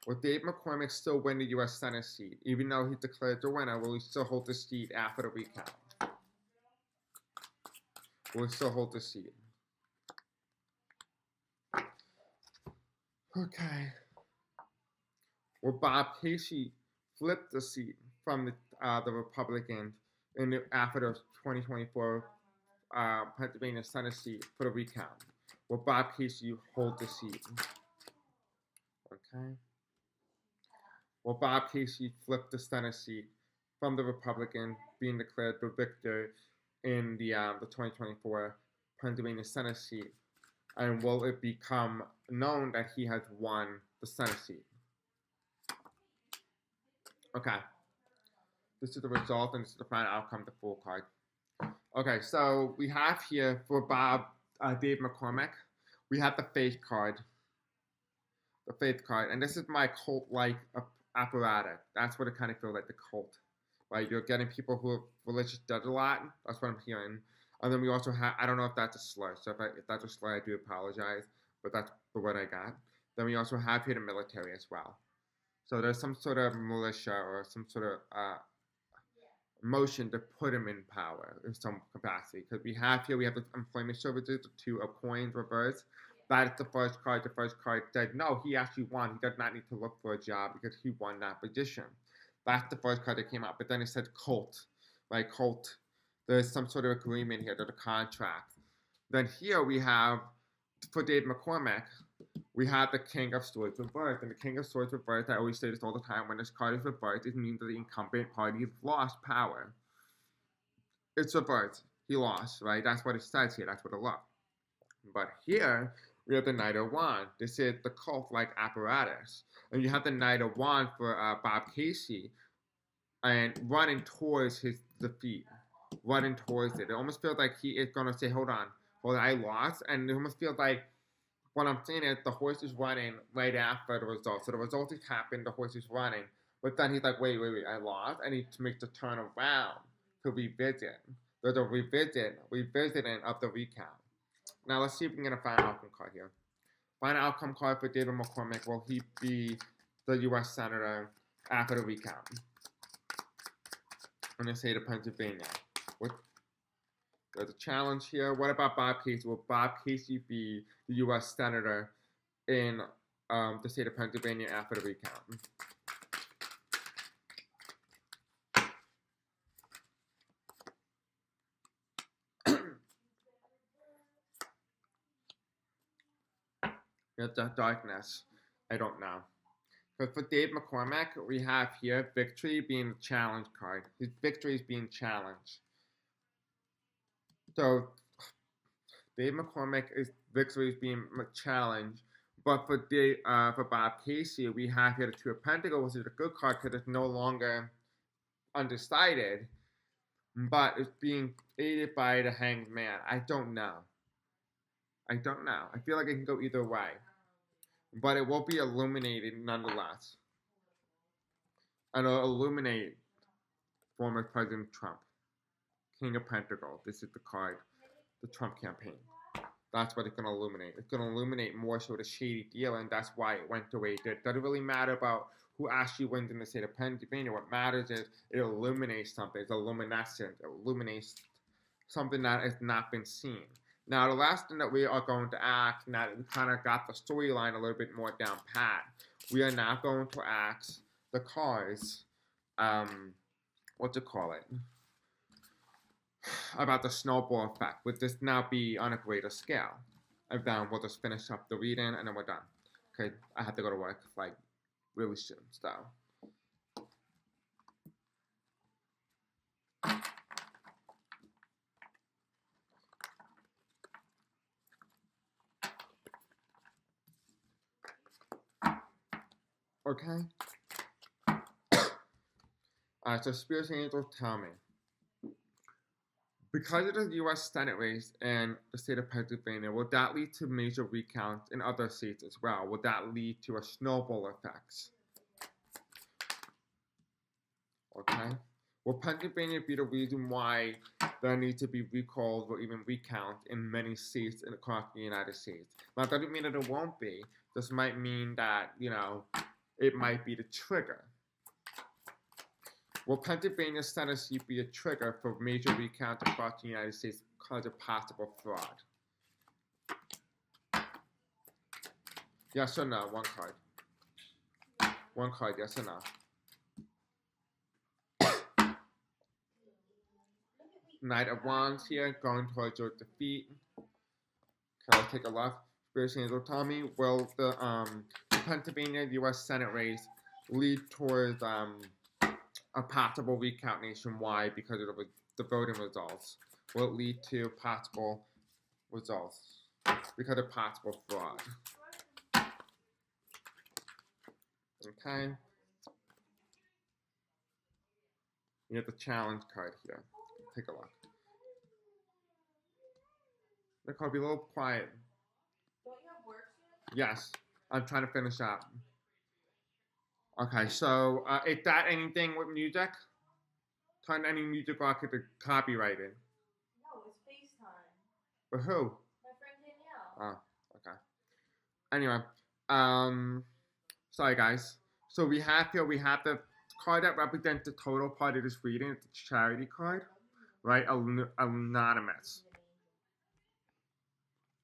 Will Dave McCormick still win the U.S. Senate seat? Even though he declared the winner, will he still hold the seat after the recount? Will he still hold the seat? Okay. Will Bob Casey flip the seat from the Republican after the 2024 Pennsylvania Senate seat for the recount? Will Bob Casey hold the seat? Okay. Will Bob Casey flip the Senate seat from the Republican being declared the victor in the 2024 Pennsylvania Senate seat? And will it become known that he has won the Senate seat? Okay. This is the result, and this is the final outcome, the full card. Okay, so we have here for Dave McCormick, we have the faith card. The faith card, and this is my cult-like apparatus. That's what it kind of feels like, the cult. Right? You're getting people who are religious dead a lot. That's what I'm hearing. And then we also have, I don't know if that's a slur. So if that's a slur, I do apologize. But that's what I got. Then we also have here the military as well. So there's some sort of militia or some sort of motion to put him in power in some capacity. Because we have the employment services, the 2 of coins reversed. That is the first card. The first card said, no, he actually won. He does not need to look for a job because he won that position. That's the first card that came out. But then it said cult, right? Cult. There's some sort of agreement here. There's a contract. Then here we have, for Dave McCormick, we have the King of Swords reversed. And the King of Swords reversed, I always say this all the time, when this card is reversed, it means that the incumbent party lost power. It's reversed. He lost, right? That's what it says here. That's what it looks. But here, we have the Knight of Wands. This is the cult-like apparatus. And you have the Knight of Wands for Bob Casey and running towards his defeat. Running towards it. It almost feels like he is going to say, hold on, I lost. And it almost feels like what I'm saying is the horse is running right after the result. So the result has happened, the horse is running. But then he's like, wait, I lost. I need to make the turn around to revisit. There's a revisiting of the recount. Now let's see if we can get a final outcome card here. Final outcome card for David McCormick. Will he be the U.S. Senator after the recount? I'm going to say to Pennsylvania. There's a challenge here. What about Bob Casey? Will Bob Casey be the U.S. Senator in the state of Pennsylvania after the recount? The darkness. I don't know. But for Dave McCormack, we have here victory being the challenge card. His victory is being challenged. So Dave McCormack is victory is being challenged. But for Bob Casey, we have here the Two of Pentacles, which is a good card because it's no longer undecided, but it's being aided by the Hanged Man. I don't know. I feel like it can go either way, but it will be illuminated nonetheless. And it'll illuminate former President Trump, King of Pentacles. This is the card, the Trump campaign. That's what it's going to illuminate. It's going to illuminate more so the shady deal, and that's why it went the way it did. It doesn't really matter about who actually wins in the state of Pennsylvania. What matters is it illuminates something. It's luminescent. It illuminates something that has not been seen. Now, the last thing that we are going to ask, now that we kind of got the storyline a little bit more down pat, we are now going to ask the cards, what to call it, about the snowball effect. Would this now be on a greater scale? And then we'll just finish up the reading and then we're done. Okay, I have to go to work like really soon, so. Okay. So Spirit Angels tell me, because of the U.S. Senate race in the state of Pennsylvania, will that lead to major recounts in other states as well? Will that lead to a snowball effect? Okay. Will Pennsylvania be the reason why there need to be recalls or even recount in many states across the United States? Now, that doesn't mean that it won't be. This might mean that, it might be the trigger. Will Pennsylvania's Tennessee be a trigger for major recounts across the United States because of possible fraud? Yes or no? One card. One card, yes or no? Knight of Wands here, going towards your defeat. Okay, let's take a look. Spirit Angel Tommy, will the Pennsylvania U.S. Senate race lead towards a possible recount nationwide because of the voting results? Will it lead to possible results because of possible fraud? Okay. You have the challenge card here. Take a look. The card be a little quiet. Don't you have work yet? Yes, I'm trying to finish up. Okay, so is that anything with music? Turn any music off because it's copyrighted. No, it's FaceTime. For who? My friend Danielle. Oh, okay. Anyway, sorry guys. So we have the card that represents the total part of this reading. It's a charity card, right? Anonymous.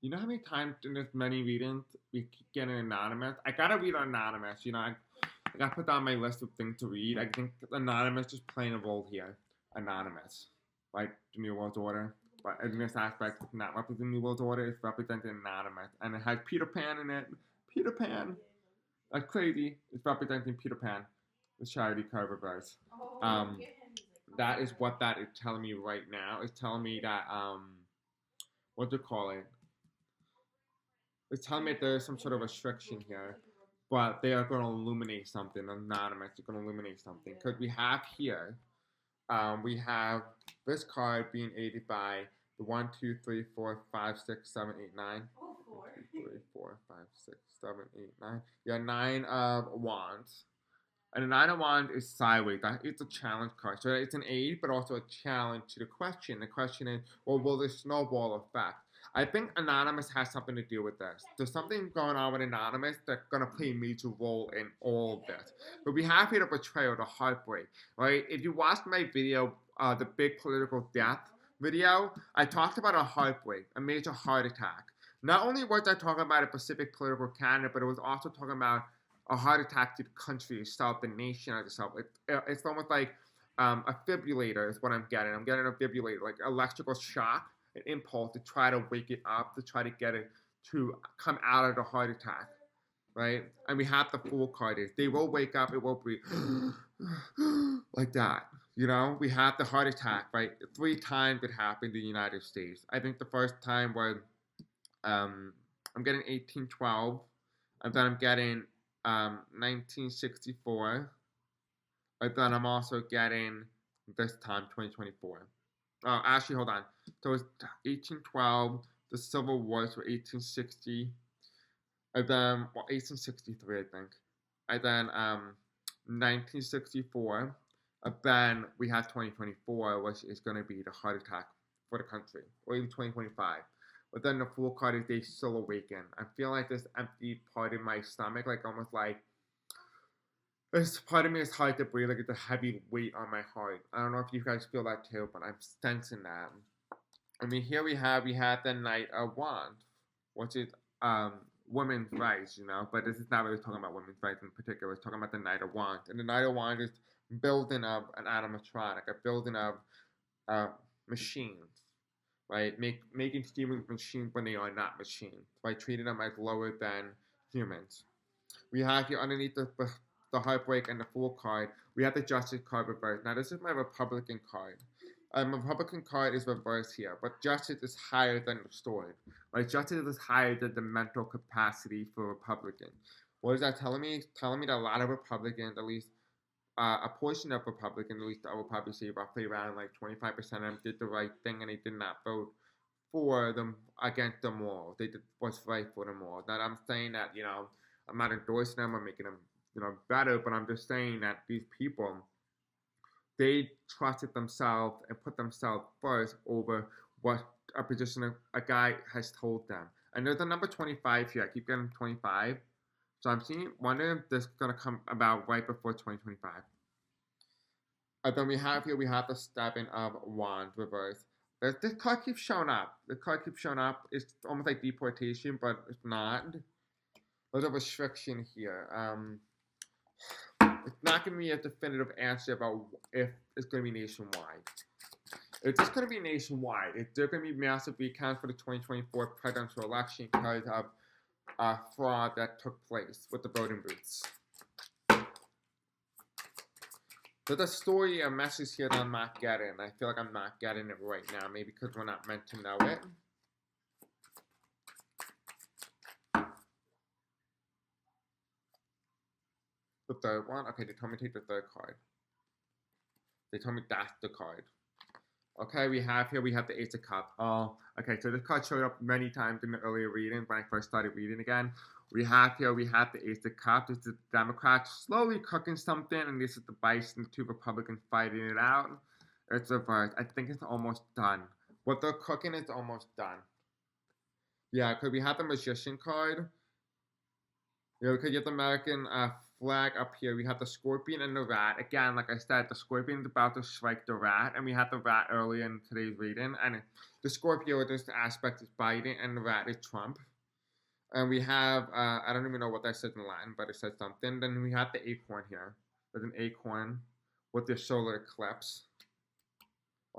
You know how many times in this many readings we get an anonymous? I gotta read anonymous. I gotta put down my list of things to read. I think anonymous is playing a role here. Anonymous, right? The New World Order. But in this aspect, it's not representing the New World Order. It's representing anonymous, and it has Peter Pan in it. Peter Pan. That's crazy. It's representing Peter Pan, the charity card reverse. That is what that is telling me right now. It's telling me that what do you call it? It's telling me that there's some sort of restriction here, but they are going to illuminate something. Anonymous, they're going to illuminate something because we have here, we have this card being aided by the 1, 2, 3, 4, 5, 6, 7, 8, 9. 1, 2, 3, 4, 5, 6, 7, 8, 9. Yeah, 9 of Wands. And the 9 of Wands is sideways. It's a challenge card. So it's an aid, but also a challenge to the question. The question is, well, will this snowball effect? I think Anonymous has something to do with this. There's something going on with Anonymous that's going to play a major role in all of this. But we have here the betrayal, the heartbreak, right? If you watched my video, the big political death video, I talked about a heartbreak, a major heart attack. Not only was I talking about a specific political candidate, but it was also talking about a heart attack to the country itself, the nation itself. It's almost like a fibrillator is what I'm getting. I'm getting a fibrillator, like electrical shock, an impulse to try to wake it up, to try to get it to come out of the heart attack, right? And we have the Fool card is they will wake up, it will be like that. We have the heart attack, right? 3 times it happened in the United States. I think the first time was I'm getting 1812, and then I'm getting 1964, and then I'm also getting this time 2024. Oh, actually, hold on. So it's 1812. The Civil Wars were 1860, and then 1863, I think, and then 1964. And then we have 2024, which is going to be the heart attack for the country, or even 2025. But then the Fool card is they still awaken. I feel like this empty part in my stomach, like almost like this part of me is hard to breathe, like it's a heavy weight on my heart. I don't know if you guys feel that too, but I'm sensing that. I mean, here we have the Knight of Wands, which is women's rights, but this is not really talking about women's rights in particular. It's talking about the Knight of Wands, and the Knight of Wands is building up an animatronic, a building of machines, right? Making human machines when they are not machines, by treating them as lower than humans. We have here underneath the Heartbreak and the Fool card, we have the Justice card reversed. Now this is my Republican card. Republican card is reversed here, but Justice is higher than the Sword. Right? Justice is higher than the mental capacity for Republican. What is that telling me? It's telling me that a lot of Republicans, at least a portion of Republicans, at least I would probably say roughly around like 25% of them did the right thing and they did not vote for them against them all. They did what's right for them all. Now I'm saying that, I'm not endorsing them or making them, better, but I'm just saying that these people, they trusted themselves and put themselves first over what a position a guy has told them. And there's a number 25 here. I keep getting 25. So I'm wondering if this is going to come about right before 2025. And then we have the Seven of Wands reverse. This card keeps showing up. The card keeps showing up. It's almost like deportation, but it's not. There's a restriction here. It's not going to be a definitive answer about if it's going to be nationwide. If it's going to be nationwide, if there's going to be massive recounts for the 2024 presidential election because of fraud that took place with the voting booths. There's a story, a message here that I'm not getting. I feel like I'm not getting it right now, maybe because we're not meant to know it. The third one? Okay, they told me to take the third card. They told me that's the card. Okay, we have the Ace of Cups. Oh, okay, so this card showed up many times in the earlier reading when I first started reading again. We have the Ace of Cups. This is the Democrats slowly cooking something, and this is the Bison, the 2 Republicans fighting it out. It's reversed. I think it's almost done. What they're cooking is almost done. Yeah, because we have the Magician card. Because you have the American flag up here. We have the Scorpion and the Rat. Again, like I said, the Scorpion is about to strike the Rat, and we had the Rat earlier in today's reading. And the Scorpio, this aspect is Biden, and the Rat is Trump. And we have, I don't even know what that says in Latin, but it says something. Then we have the Acorn here. There's an Acorn with the solar eclipse.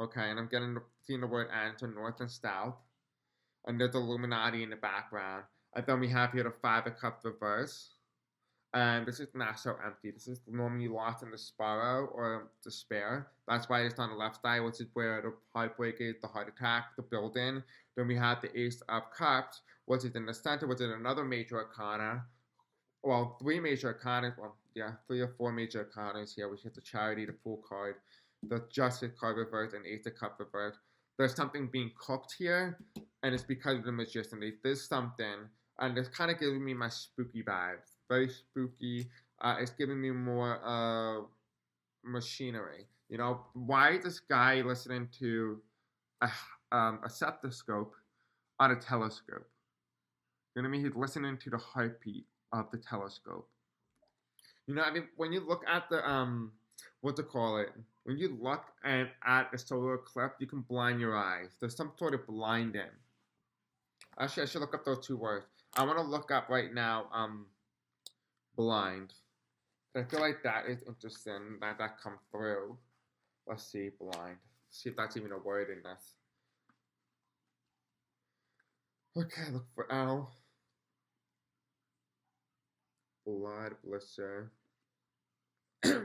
Okay, and I'm seeing the word answer, north and south. And there's Illuminati in the background. And then we have here the 5 of Cups reverse. And this is not so empty. This is normally lost in the sorrow or despair. That's why it's on the left side, which is where the heartbreak is, the heart attack, the building. Then we have the Ace of Cups, which is in the center, which is another major arcana. Well, 3 major arcana. Well, yeah, 3 or 4 major arcanas here, which is the Charity, the Fool card, the Justice card reverse, and Ace of Cups reverse. There's something being cooked here, and it's because of the Magician. There's something, and it's kind of giving me my spooky vibes. Very spooky. It's giving me more machinery. Why is this guy listening to a stethoscope on a telescope? You know what I mean? He's listening to the heartbeat of the telescope. When you look at the what to call it? When you look at a solar eclipse, you can blind your eyes. There's some sort of blinding. Actually, I should look up those 2 words. I want to look up right now. Blind. I feel like that is interesting that comes through. Let's see, blind. See if that's even a word in this. Okay, look for L. Blood blister. Okay,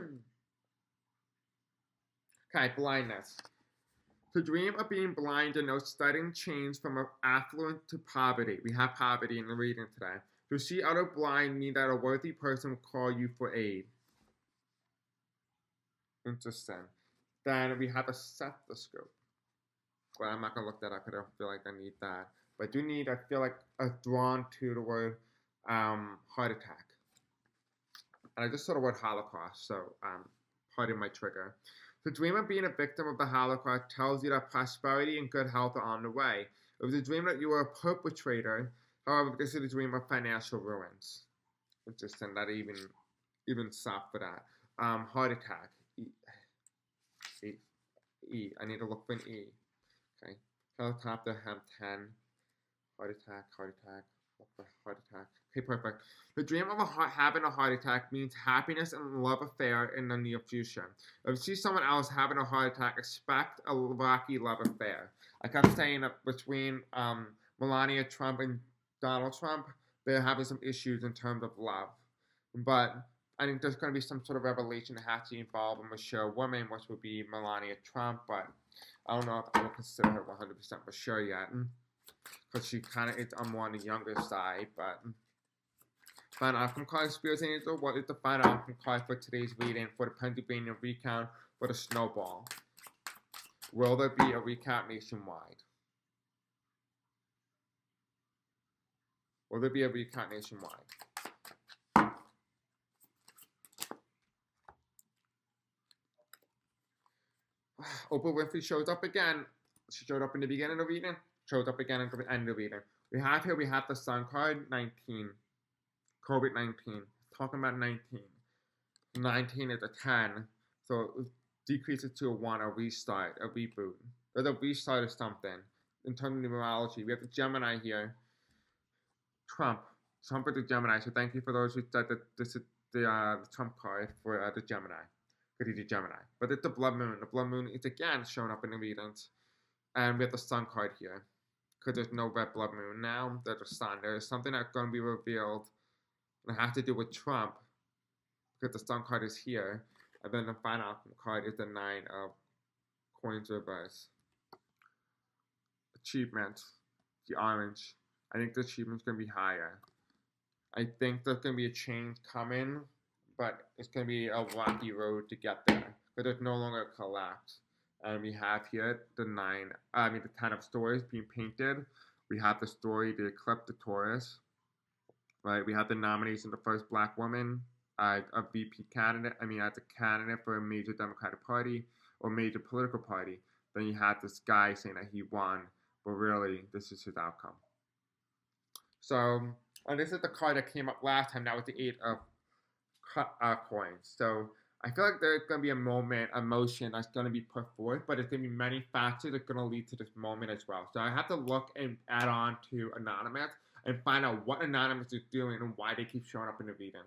blindness. To dream of being blind denotes sudden change from affluent to poverty. We have poverty in the reading today. To see out of blind means that a worthy person will call you for aid. Interesting. Then we have a stethoscope. But I'm not gonna look that up because I don't feel like I need that. But I do need, I feel like drawn to the word heart attack. And I just saw the word Holocaust, so pardon my trigger. To dream of being a victim of the Holocaust tells you that prosperity and good health are on the way. It was a dream that you were a perpetrator. However, this is a dream of financial ruins. Interesting that even stopped for that. Heart attack. E. I need to look for an E. Okay. Helicopter, hem 10. Heart attack. Heart attack. Okay, perfect. The dream of having a heart attack means happiness and love affair in the near future. If you see someone else having a heart attack, expect a rocky love affair. I kept saying that between Melania Trump and Donald Trump, they're having some issues in terms of love. But I think there's going to be some sort of revelation that has to involve a mature woman, which would be Melania Trump. But I don't know if I would consider her 100% mature yet. Because she kind of is on more on the younger side, but final outcome card, Spirit Angel. What is the final outcome card for today's reading for the Pennsylvania recount for the Snowball? Will there be a recount nationwide? Will there be a recount nationwide? Oprah Winfrey shows up again. She showed up in the beginning of the reading, shows up again at the end of the reading. We have the Sun card, 19. COVID-19. Talking about 19. 19 is a 10. So it decreases to a 1, a restart, a reboot. There's a restart of something. In terms of numerology, we have the Gemini here. Trump is the Gemini. So thank you for those who said that this is the Trump card for the Gemini. Because he's a Gemini. But it's the Blood Moon. The Blood Moon is again showing up in the readings. And we have the Sun card here. Because there's no red Blood Moon now. There's a Sun. There's something that's going to be revealed. And it has to do with Trump. Because the Sun card is here. And then the final card is the 9 of Coins reverse. Achievement. The orange. I think the achievement's going to be higher. I think there's going to be a change coming. But it's going to be a rocky road to get there. But there's no longer a collapse. And we have here the 10 of Swords being painted. We have the story, the Eclipse, the Taurus. Right? We have the nomination of the first black woman, a VP candidate. As a candidate for a major Democratic Party or major political party. Then you have this guy saying that he won, but really, this is his outcome. So, and this is the card that came up last time. That was the 8 of coins. So, I feel like there's going to be a moment, a motion that's going to be put forth, but it's going to be many factors that's going to lead to this moment as well. So I have to look and add on to Anonymous and find out what Anonymous is doing and why they keep showing up in the reading.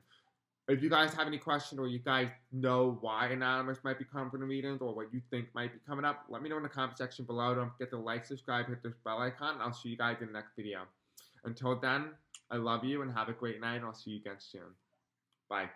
If you guys have any questions or you guys know why Anonymous might be coming from the readings or what you think might be coming up, let me know in the comment section below. Don't forget to like, subscribe, hit this bell icon, and I'll see you guys in the next video. Until then, I love you and have a great night, and I'll see you again soon. Bye.